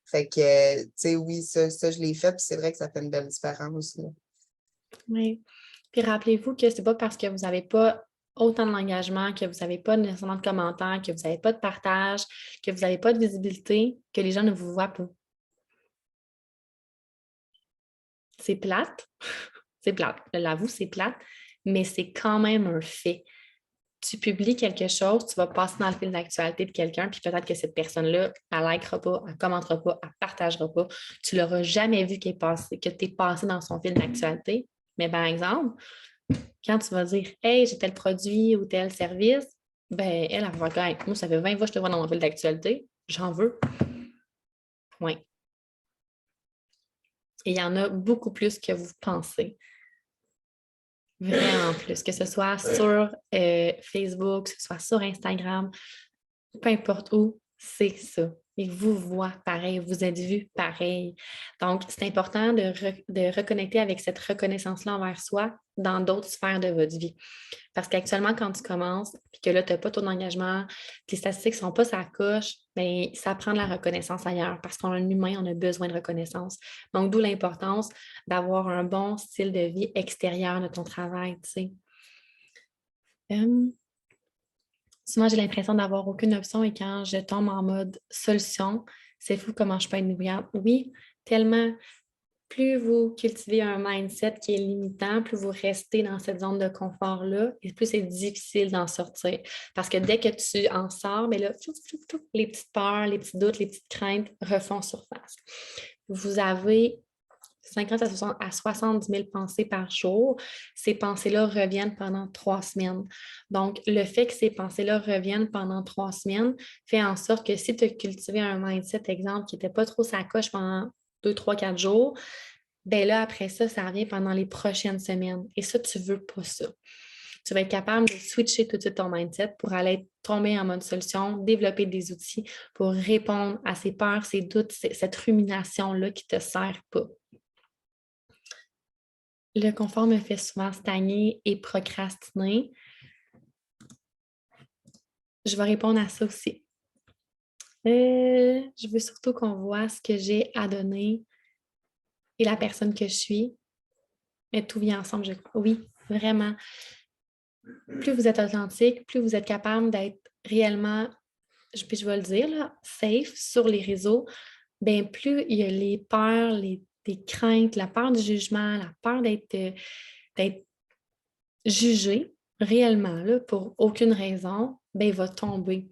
fait que, tu sais, oui, ça, je l'ai fait, puis c'est vrai que ça fait une belle différence, là. Oui. Puis rappelez-vous que c'est pas parce que vous n'avez pas autant de l'engagement, que vous n'avez pas nécessairement de commentaires, que vous n'avez pas de partage, que vous n'avez pas de visibilité, que les gens ne vous voient pas. C'est plate. C'est plate. Je l'avoue, c'est plate, mais c'est quand même un fait. Tu publies quelque chose, tu vas passer dans le fil d'actualité de quelqu'un, puis peut-être que cette personne-là, elle ne likera pas, elle ne commentera pas, elle ne partagera pas. Tu ne l'auras jamais vu que tu es passé dans son fil d'actualité. Mais par exemple, quand tu vas dire Hey, j'ai tel produit ou tel service, ben elle va dire hey, moi, ça fait 20 fois que je te vois dans mon fil d'actualité, j'en veux. Point. Et il y en a beaucoup plus que vous pensez. Vraiment plus. Que ce soit sur Facebook, que ce soit sur Instagram, peu importe où, c'est ça. Ils vous voient pareil, vous êtes vus pareil. Donc, c'est important de reconnecter avec cette reconnaissance-là envers soi dans d'autres sphères de votre vie. Parce qu'actuellement, quand tu commences, puis que là, tu n'as pas ton engagement, tes statistiques ne sont pas sa coche, bien, ça prend de la reconnaissance ailleurs parce qu'on est un humain, on a besoin de reconnaissance. Donc, d'où l'importance d'avoir un bon style de vie extérieur de ton travail, tu sais. Souvent, j'ai l'impression d'avoir aucune option et quand je tombe en mode solution, c'est fou comment je peux être bruyante. Oui, tellement. Plus vous cultivez un mindset qui est limitant, plus vous restez dans cette zone de confort-là, et plus c'est difficile d'en sortir. Parce que dès que tu en sors, mais là, les petites peurs, les petits doutes, les petites craintes refont surface. Vous avez 50 à 70 000 pensées par jour. Ces pensées-là reviennent pendant 3 semaines. Donc, le fait que ces pensées-là reviennent pendant 3 semaines fait en sorte que si tu as cultivé un mindset, exemple, qui n'était pas trop sa coche pendant 2, 3, 4 jours, bien là, après ça, ça revient pendant les prochaines semaines. Et ça, tu ne veux pas ça. Tu vas être capable de switcher tout de suite ton mindset pour aller tomber en mode solution, développer des outils pour répondre à ces peurs, ces doutes, cette rumination-là qui ne te sert pas. Le confort me fait souvent stagner et procrastiner. Je vais répondre à ça aussi. Je veux surtout qu'on voit ce que j'ai à donner et la personne que je suis. Mais tout vient ensemble, je crois. Oui, vraiment. Plus vous êtes authentique, plus vous êtes capable d'être réellement, je vais le dire, là, safe sur les réseaux, bien plus il y a les peurs, les craintes, la peur du jugement, la peur d'être jugé réellement là, pour aucune raison, bien, il va tomber.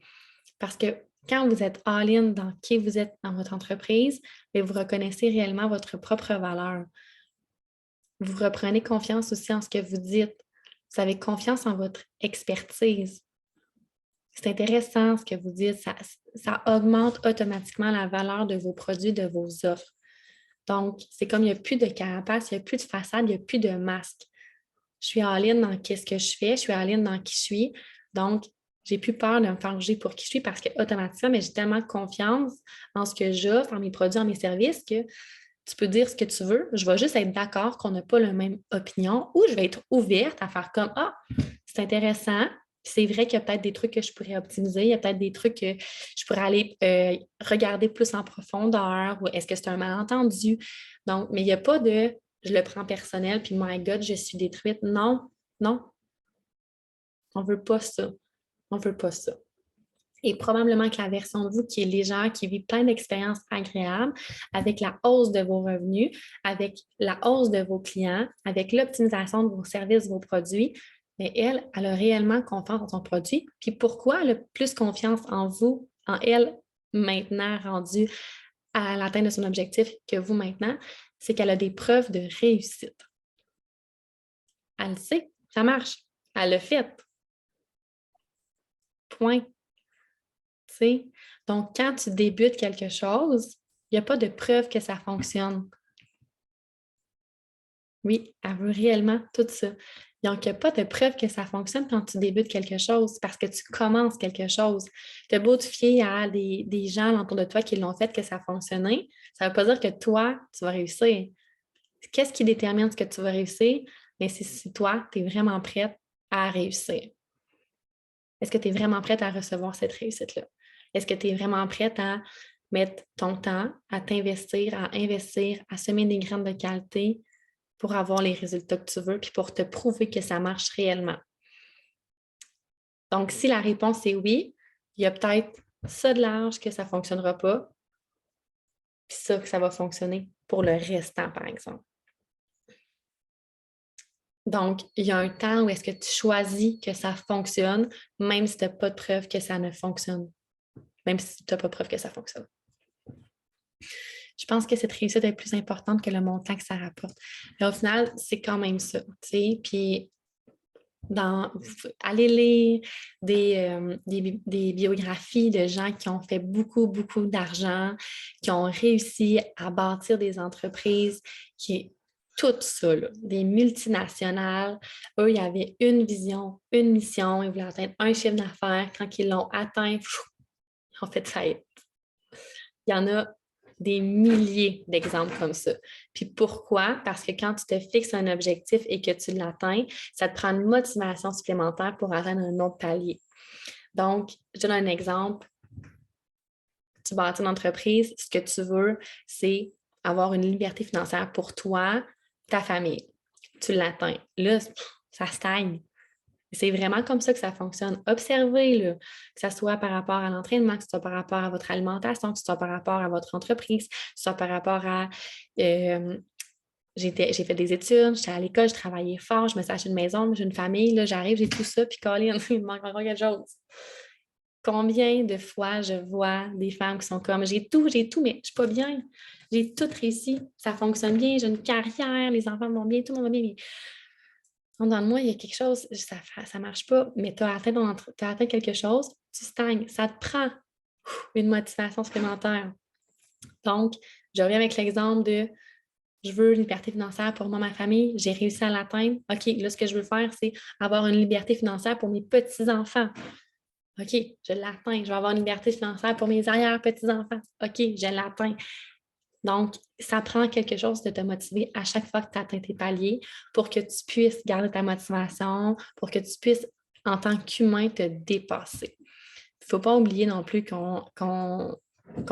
Parce que quand vous êtes all-in dans qui vous êtes dans votre entreprise, bien, vous reconnaissez réellement votre propre valeur. Vous reprenez confiance aussi en ce que vous dites. Vous avez confiance en votre expertise. C'est intéressant ce que vous dites. Ça augmente automatiquement la valeur de vos produits, de vos offres. Donc, c'est comme il n'y a plus de carapace, il n'y a plus de façade, il n'y a plus de masque. Je suis en ligne dans ce que je fais, je suis en ligne dans qui je suis. Donc, j'ai plus peur de me faire juger pour qui je suis parce qu'automatiquement, j'ai tellement confiance en ce que j'offre, en mes produits, en mes services que tu peux dire ce que tu veux. Je vais juste être d'accord qu'on n'a pas la même opinion ou je vais être ouverte à faire comme Ah, c'est intéressant. C'est vrai qu'il y a peut-être des trucs que je pourrais optimiser, il y a peut-être des trucs que je pourrais aller regarder plus en profondeur, ou est-ce que c'est un malentendu? Donc, mais il n'y a pas de je le prends personnel, puis my God, je suis détruite. Non, non, on ne veut pas ça. On ne veut pas ça. Et probablement que la version de vous qui est légère, qui vit plein d'expériences agréables, avec la hausse de vos revenus, avec la hausse de vos clients, avec l'optimisation de vos services, vos produits, mais elle a réellement confiance en son produit. Puis pourquoi elle a plus confiance en vous, en elle, maintenant rendue à l'atteinte de son objectif que vous maintenant? C'est qu'elle a des preuves de réussite. Elle le sait, ça marche. Elle l'a fait. Point. T'sais? Donc, quand tu débutes quelque chose, il n'y a pas de preuve que ça fonctionne. Oui, elle veut réellement tout ça. Donc, il n'y a pas de preuve que ça fonctionne quand tu débutes quelque chose parce que tu commences quelque chose. Tu as beau te fier à des gens autour de toi qui l'ont fait, que ça a fonctionné, ça ne veut pas dire que toi, tu vas réussir. Qu'est-ce qui détermine ce que tu vas réussir? Mais c'est si toi, tu es vraiment prête à réussir. Est-ce que tu es vraiment prête à recevoir cette réussite-là? Est-ce que tu es vraiment prête à mettre ton temps, à t'investir, à investir, à semer des graines de qualité pour avoir les résultats que tu veux, puis pour te prouver que ça marche réellement? Donc, si la réponse est oui, il y a peut-être ça de large que ça ne fonctionnera pas, puis ça que ça va fonctionner pour le restant, par exemple. Donc, il y a un temps où est-ce que tu choisis que ça fonctionne, même si tu n'as pas de preuve que ça ne fonctionne. Même si tu n'as pas de preuve que ça fonctionne. Je pense que cette réussite est plus importante que le montant que ça rapporte. Mais au final, c'est quand même ça. Puis, aller lire des biographies de gens qui ont fait beaucoup, beaucoup d'argent, qui ont réussi à bâtir des entreprises, tout ça, là, des multinationales. Eux, ils avaient une vision, une mission, ils voulaient atteindre un chiffre d'affaires. Quand ils l'ont atteint, ils ont fait faillite. Il y en a des milliers d'exemples comme ça. Puis pourquoi? Parce que quand tu te fixes un objectif et que tu l'atteins, ça te prend une motivation supplémentaire pour atteindre un autre palier. Donc, je donne un exemple. Tu bâtis une entreprise, ce que tu veux, c'est avoir une liberté financière pour toi, ta famille. Tu l'atteins. Là, ça stagne. C'est vraiment comme ça que ça fonctionne. Observez, là, que ce soit par rapport à l'entraînement, que ce soit par rapport à votre alimentation, que ce soit par rapport à votre entreprise, que ce soit par rapport à... j'ai fait des études, j'étais à l'école, je travaillais fort, je me suis acheté une maison, j'ai une famille, là, j'arrive, j'ai tout ça, puis Colin, il me manque encore quelque chose. Combien de fois je vois des femmes qui sont comme j'ai tout, mais je ne suis pas bien. J'ai tout réussi, ça fonctionne bien, j'ai une carrière, les enfants vont bien, tout le monde va bien, mais en dedans de moi, il y a quelque chose, ça ne marche pas, mais tu as atteint quelque chose, tu stagnes. Ça te prend une motivation supplémentaire. Donc, je reviens avec l'exemple de je veux une liberté financière pour moi, ma famille, j'ai réussi à l'atteindre. OK, là, ce que je veux faire, c'est avoir une liberté financière pour mes petits-enfants. OK, je l'atteins. Je vais avoir une liberté financière pour mes arrière-petits-enfants. OK, je l'atteins. Donc, ça prend quelque chose de te motiver à chaque fois que tu atteins tes paliers pour que tu puisses garder ta motivation, pour que tu puisses, en tant qu'humain, te dépasser. Il ne faut pas oublier non plus qu'on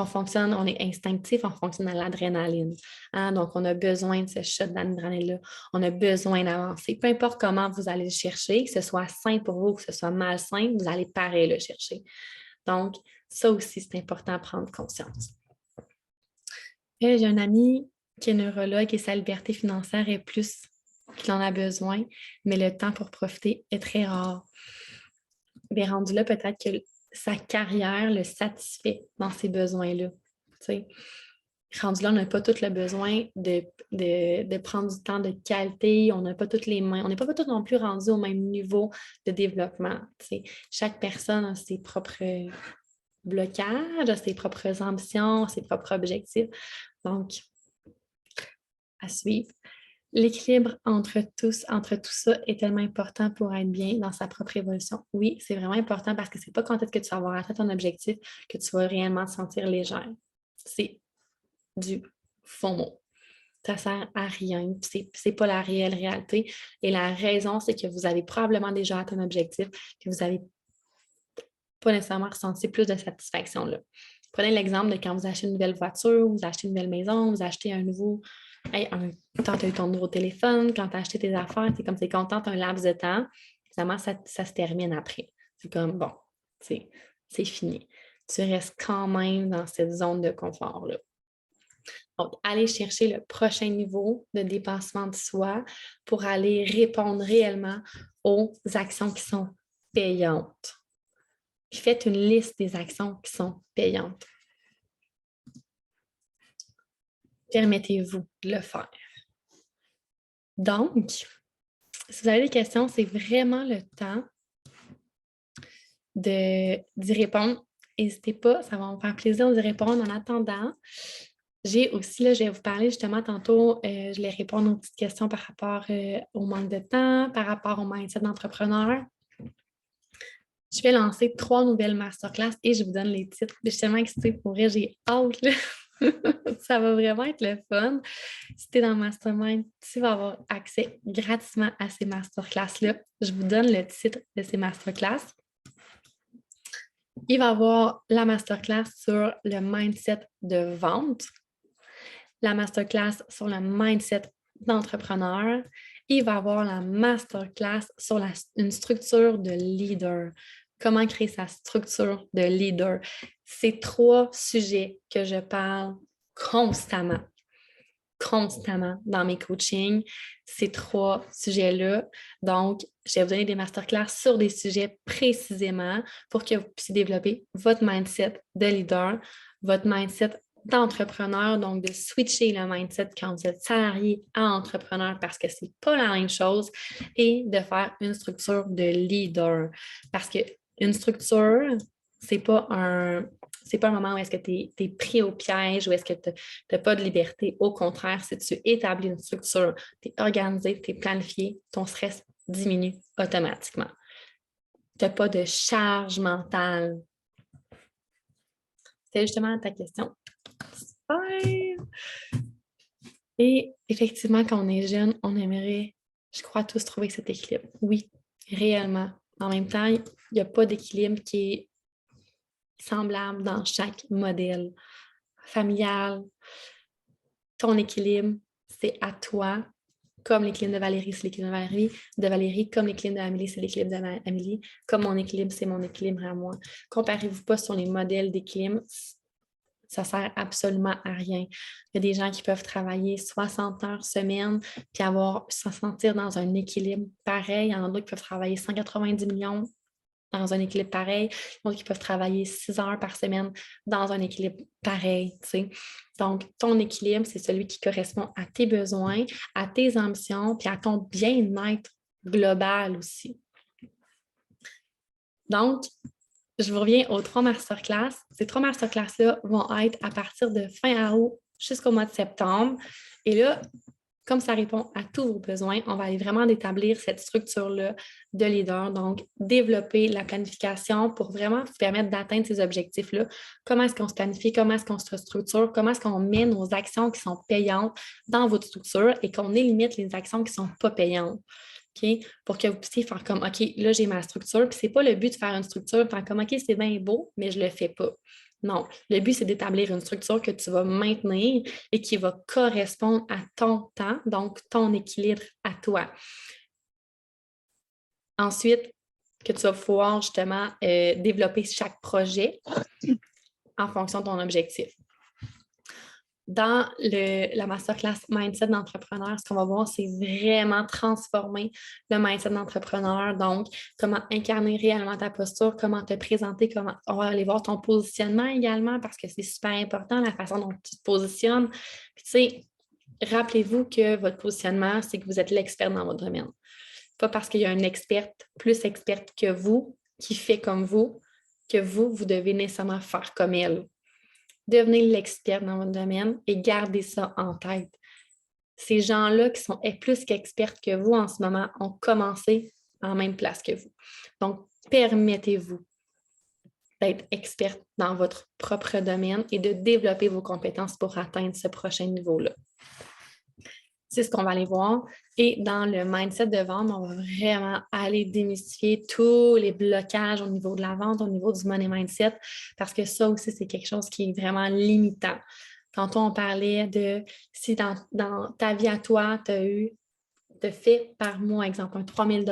fonctionne, on est instinctif, on fonctionne à l'adrénaline. Hein? Donc, on a besoin de ce shot d'adrénaline-là. On a besoin d'avancer. Peu importe comment vous allez le chercher, que ce soit sain pour vous, que ce soit malsain, vous allez pareil le chercher. Donc, ça aussi, c'est important à prendre conscience. J'ai un ami qui est neurologue et sa liberté financière est plus qu'il en a besoin, mais le temps pour profiter est très rare. Bien, rendu là, peut-être que sa carrière le satisfait dans ces besoins-là. T'sais. Rendu là, on n'a pas tout le besoin de prendre du temps de qualité, on n'a pas toutes les mains, on n'est pas tous non plus rendus au même niveau de développement. T'sais. Chaque personne a ses propres blocages, a ses propres ambitions, ses propres objectifs. Donc, à suivre. L'équilibre entre tout ça est tellement important pour être bien dans sa propre évolution. Oui, c'est vraiment important parce que c'est pas quand est-ce que tu vas avoir atteint ton objectif que tu vas réellement te sentir légère. C'est du faux mot. Ça ne sert à rien. C'est pas la réelle réalité. Et la raison, c'est que vous avez probablement déjà atteint un objectif, que vous n'avez pas nécessairement ressenti plus de satisfaction là. Prenez l'exemple de quand vous achetez une nouvelle voiture, vous achetez une nouvelle maison, vous achetez un nouveau. Hey, quand tu as eu ton nouveau téléphone, quand tu as acheté tes affaires, tu es comme t'es contente un laps de temps, finalement, ça se termine après. C'est comme bon, c'est fini. Tu restes quand même dans cette zone de confort-là. Donc, aller chercher le prochain niveau de dépassement de soi pour aller répondre réellement aux actions qui sont payantes. Puis faites une liste des actions qui sont payantes. Permettez-vous de le faire. Donc, si vous avez des questions, c'est vraiment le temps d'y répondre. N'hésitez pas, ça va me faire plaisir d'y répondre. En attendant, j'ai aussi, là, je vais vous parler justement tantôt, je vais répondre aux petites questions par rapport au manque de temps, par rapport au mindset d'entrepreneur. Je vais lancer 3 nouvelles masterclass et je vous donne les titres. Je suis tellement excitée pour vrai, j'ai hâte. Là. Ça va vraiment être le fun. Si tu es dans le mastermind, tu vas avoir accès gratuitement à ces masterclass-là. Je vous donne le titre de ces masterclass. Il va y avoir la masterclass sur le mindset de vente, la masterclass sur le mindset d'entrepreneur. Il va y avoir la masterclass sur une structure de leader. Comment créer sa structure de leader. C'est 3 sujets que je parle constamment dans mes coachings, ces 3 sujets-là. Donc, je vais vous donner des masterclass sur des sujets précisément pour que vous puissiez développer votre mindset de leader, votre mindset d'entrepreneur, donc de switcher le mindset quand vous êtes salarié à entrepreneur parce que c'est pas la même chose et de faire une structure de leader. Parce qu'une structure, c'est pas un moment où est-ce que tu es pris au piège, où est-ce que tu n'as pas de liberté. Au contraire, si tu établis une structure, tu es organisé, tu es planifié, ton stress diminue automatiquement. Tu n'as pas de charge mentale. C'était justement ta question. Super! Et effectivement, quand on est jeune, on aimerait, je crois, tous trouver cet équilibre. Oui, réellement. En même temps, il n'y a pas d'équilibre qui est semblable dans chaque modèle familial. Ton équilibre, c'est à toi. Comme l'équilibre de Valérie, c'est l'équilibre de Valérie, comme l'équilibre d'Amélie, c'est l'équilibre d'Amélie, comme mon équilibre, c'est mon équilibre à moi. Comparez-vous pas sur les modèles d'équilibre, ça sert absolument à rien. Il y a des gens qui peuvent travailler 60 heures semaine puis se sentir dans un équilibre pareil. Il y en a d'autres qui peuvent travailler 190 millions dans un équilibre pareil. D'autres qui peuvent travailler 6 heures par semaine dans un équilibre pareil. T'sais. Donc, ton équilibre, c'est celui qui correspond à tes besoins, à tes ambitions, puis à ton bien-être global aussi. Donc, je vous reviens aux 3 masterclass. Ces 3 masterclass-là vont être à partir de fin août jusqu'au mois de septembre. Et là, comme ça répond à tous vos besoins, on va aller vraiment établir cette structure-là de leader. Donc, développer la planification pour vraiment vous permettre d'atteindre ces objectifs-là. Comment est-ce qu'on se planifie? Comment est-ce qu'on se structure? Comment est-ce qu'on met nos actions qui sont payantes dans votre structure et qu'on élimine les actions qui ne sont pas payantes? Okay? Pour que vous puissiez faire comme, OK, là, j'ai ma structure. Puis, ce n'est pas le but de faire une structure, faire comme, OK, c'est bien beau, mais je ne le fais pas. Non, le but, c'est d'établir une structure que tu vas maintenir et qui va correspondre à ton temps, donc ton équilibre à toi. Ensuite, que tu vas pouvoir justement développer chaque projet en fonction de ton objectif. Dans la masterclass Mindset d'entrepreneur, ce qu'on va voir, c'est vraiment transformer le mindset d'entrepreneur. Donc, comment incarner réellement ta posture, comment te présenter, on va aller voir ton positionnement également parce que c'est super important, la façon dont tu te positionnes. Puis, tu sais, rappelez-vous que votre positionnement, c'est que vous êtes l'expert dans votre domaine. Pas parce qu'il y a une experte, plus experte que vous, qui fait comme vous, que vous devez nécessairement faire comme elle. Devenez l'expert dans votre domaine et gardez ça en tête. Ces gens-là qui sont plus qu'experts que vous en ce moment ont commencé en même place que vous. Donc, permettez-vous d'être experte dans votre propre domaine et de développer vos compétences pour atteindre ce prochain niveau-là. c'est ce qu'on va aller voir. Et dans le mindset de vente, on va vraiment aller démystifier tous les blocages au niveau de la vente, au niveau du money mindset, parce que ça aussi, c'est quelque chose qui est vraiment limitant. Tantôt, on parlait de si dans ta vie à toi, tu as fait par mois, exemple, un 3 000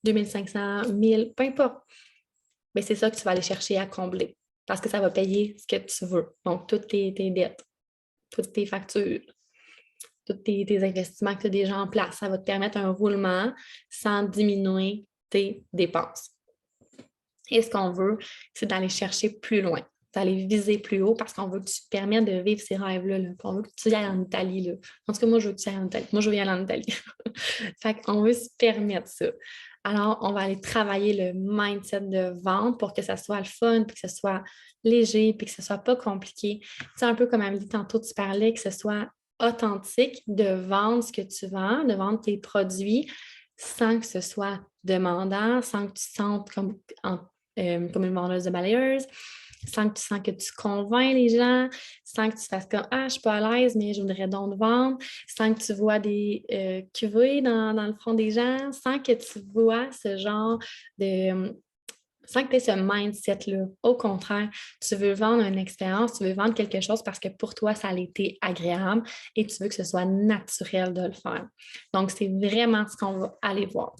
2 500, 1 000, peu importe. Mais c'est ça que tu vas aller chercher à combler parce que ça va payer ce que tu veux. Donc, toutes tes dettes, toutes tes factures, tous tes investissements que tu as déjà en place. Ça va te permettre un roulement sans diminuer tes dépenses. Et ce qu'on veut, c'est d'aller chercher plus loin, d'aller viser plus haut parce qu'on veut que tu te permettes de vivre ces rêves-là. Là. On veut que tu ailles en Italie. Là. En tout cas, moi, je veux que tu ailles en Italie. Moi, je veux y aller en Italie. Fait qu'on veut se permettre ça. Alors, on va aller travailler le mindset de vente pour que ça soit le fun, puis que ce soit léger, puis que ce ne soit pas compliqué. C'est un peu comme Amélie, tantôt, tu parlais, que ce soit authentique de vendre ce que tu vends, de vendre tes produits sans que ce soit demandant, sans que tu te sentes comme une vendeuse de balayeuse, sans que tu sens que tu convaincs les gens, sans que tu fasses comme « Ah, je ne suis pas à l'aise, mais je voudrais donc vendre », sans que tu vois des cuvées dans le front des gens, sans que tu vois ce genre de... sans que tu aies ce mindset-là. Au contraire, tu veux vendre une expérience, tu veux vendre quelque chose parce que pour toi, ça a été agréable et tu veux que ce soit naturel de le faire. Donc, c'est vraiment ce qu'on va aller voir.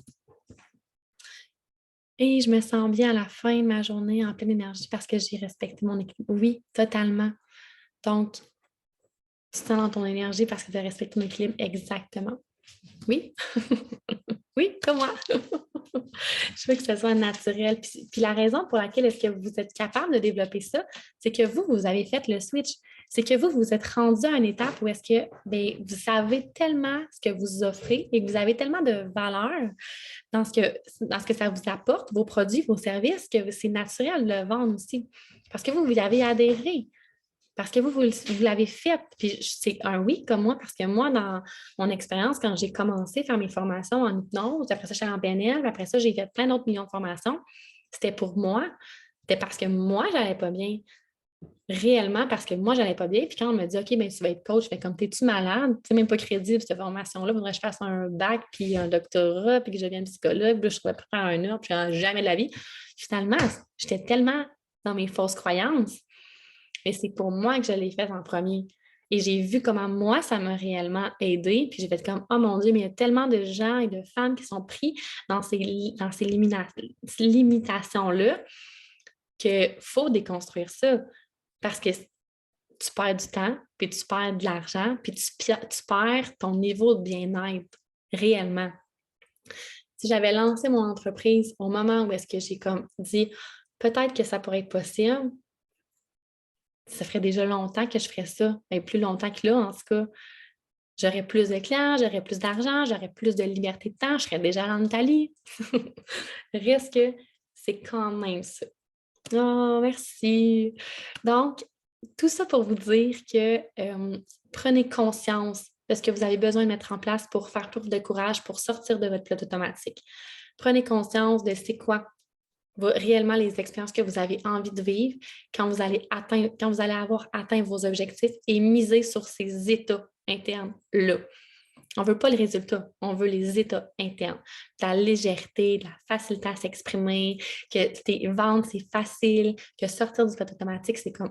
Et je me sens bien à la fin de ma journée en pleine énergie parce que j'ai respecté mon équilibre. Oui, totalement. Donc, tu te sens dans ton énergie parce que tu as respecté ton équilibre exactement. Oui. Oui, comme moi. Je veux que ce soit naturel. Puis la raison pour laquelle est-ce que vous êtes capable de développer ça, c'est que vous avez fait le switch. C'est que vous êtes rendu à une étape où est-ce que vous savez tellement ce que vous offrez et que vous avez tellement de valeur dans ce que ça vous apporte, vos produits, vos services, que c'est naturel de le vendre aussi. Parce que vous y avez adhéré. Parce que vous l'avez fait. Puis c'est un oui comme moi, parce que moi, dans mon expérience, quand j'ai commencé à faire mes formations en hypnose, après ça, j'étais en PNL, après ça, j'ai fait plein d'autres millions de formations. C'était pour moi. C'était parce que moi, je n'allais pas bien. Réellement, parce que moi, je n'allais pas bien. Puis quand on me dit, OK, ben, tu vas être coach, je fais comme, t'es-tu malade? C'est même pas crédible, cette formation-là. Il faudrait que je fasse un bac, puis un doctorat, puis que je devienne psychologue. Puis là, je pourrais pas faire un heure, puis jamais de la vie. Finalement, j'étais tellement dans mes fausses croyances. Mais c'est pour moi que je l'ai fait en premier. Et j'ai vu comment moi, ça m'a réellement aidé. Puis j'ai fait comme, oh mon Dieu, mais il y a tellement de gens et de femmes qui sont pris dans ces limitations-là qu'il faut déconstruire ça. Parce que tu perds du temps, puis tu perds de l'argent, puis tu perds ton niveau de bien-être réellement. Si j'avais lancé mon entreprise au moment où est-ce que j'ai comme dit, peut-être que ça pourrait être possible, ça ferait déjà longtemps que je ferais ça, et plus longtemps que là, en tout cas. J'aurais plus de clients, j'aurais plus d'argent, j'aurais plus de liberté de temps, je serais déjà en Italie. Reste que c'est quand même ça. Oh, merci. Donc, tout ça pour vous dire que prenez conscience de ce que vous avez besoin de mettre en place pour faire preuve de courage, pour sortir de votre pilote automatique. Prenez conscience de c'est quoi réellement les expériences que vous avez envie de vivre quand vous allez avoir atteint vos objectifs et miser sur ces états internes-là. On ne veut pas le résultat, on veut les états internes. De la légèreté, de la facilité à s'exprimer, que tes ventes, c'est facile, que sortir du pilote automatique, c'est comme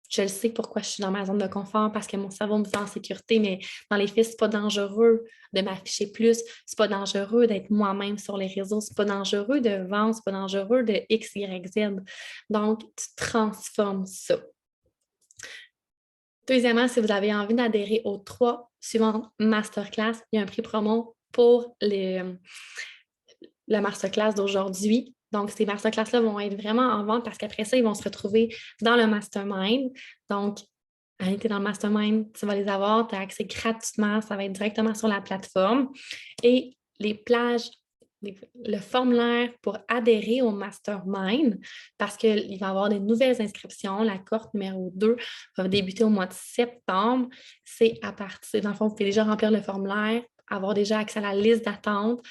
je le sais pourquoi je suis dans ma zone de confort parce que mon cerveau me sent en sécurité, mais dans les faits, c'est pas dangereux de m'afficher plus, c'est pas dangereux d'être moi-même sur les réseaux, c'est pas dangereux de vendre, c'est pas dangereux de X, Y, Z. Donc, tu transformes ça. Deuxièmement, si vous avez envie d'adhérer aux 3 suivantes masterclass, il y a un prix promo pour la masterclass d'aujourd'hui. Donc, ces masterclass-là vont être vraiment en vente parce qu'après ça, ils vont se retrouver dans le mastermind. Donc, tu es dans le mastermind, tu vas les avoir, tu as accès gratuitement, ça va être directement sur la plateforme. Et les plages, le formulaire pour adhérer au mastermind, parce qu'il va y avoir des nouvelles inscriptions. La cohorte numéro 2 va débuter au mois de septembre. C'est à partir, dans le fond, vous pouvez déjà remplir le formulaire, avoir déjà accès à la liste d'attente,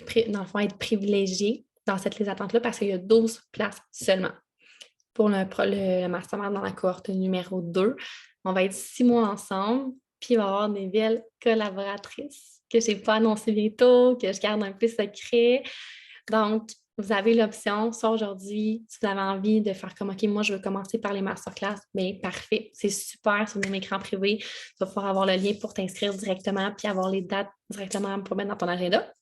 puis dans le fond, être privilégié dans cette liste d'attente-là parce qu'il y a 12 places seulement. Pour le mastermind dans la cohorte numéro 2, on va être 6 mois ensemble. puis il va y avoir des belles collaboratrices que je n'ai pas annoncées bientôt, que je garde un peu secret. Donc, vous avez l'option, soit aujourd'hui, si vous avez envie de faire comme, OK, moi, je veux commencer par les masterclass, bien, parfait, c'est super sur mon écran privé. Tu vas pouvoir avoir le lien pour t'inscrire directement puis avoir les dates directement pour mettre dans ton agenda.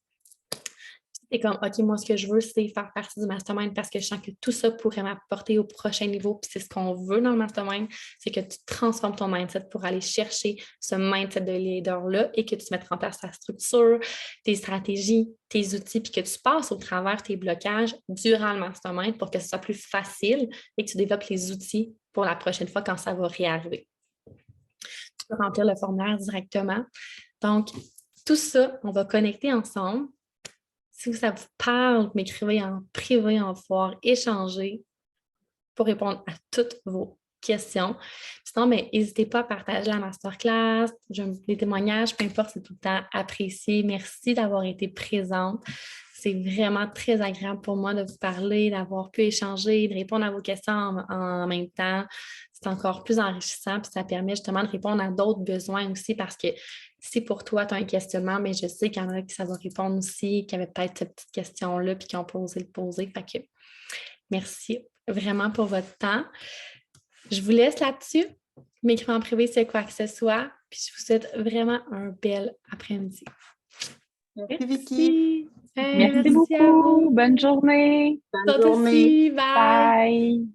C'est comme, OK, moi, ce que je veux, c'est faire partie du mastermind parce que je sens que tout ça pourrait m'apporter au prochain niveau. Puis c'est ce qu'on veut dans le mastermind, c'est que tu transformes ton mindset pour aller chercher ce mindset de leader-là et que tu mettes en place ta structure, tes stratégies, tes outils, puis que tu passes au travers tes blocages durant le mastermind pour que ce soit plus facile et que tu développes les outils pour la prochaine fois quand ça va réarriver. Tu peux remplir le formulaire directement. Donc, tout ça, on va connecter ensemble. Si ça vous parle, m'écrivez en privé, on va pouvoir échanger pour répondre à toutes vos questions. Sinon, n'hésitez pas à partager la masterclass, les témoignages, peu importe, c'est tout le temps apprécié. Merci d'avoir été présente. C'est vraiment très agréable pour moi de vous parler, d'avoir pu échanger, de répondre à vos questions en même temps. C'est encore plus enrichissant, puis ça permet justement de répondre à d'autres besoins aussi parce que si pour toi, tu as un questionnement, mais je sais qu'il y en a qui ça va répondre aussi, qui avaient peut-être cette petite question-là, puis qui ont posé le poser. Fait que merci vraiment pour votre temps. Je vous laisse là-dessus. M'écrivez en privé s'il y a quoi que ce soit. Puis je vous souhaite vraiment un bel après-midi. Merci, Vicky. Merci. Merci À beaucoup. vous. Bonne journée. Bonne journée. Aussi. Bye. Bye.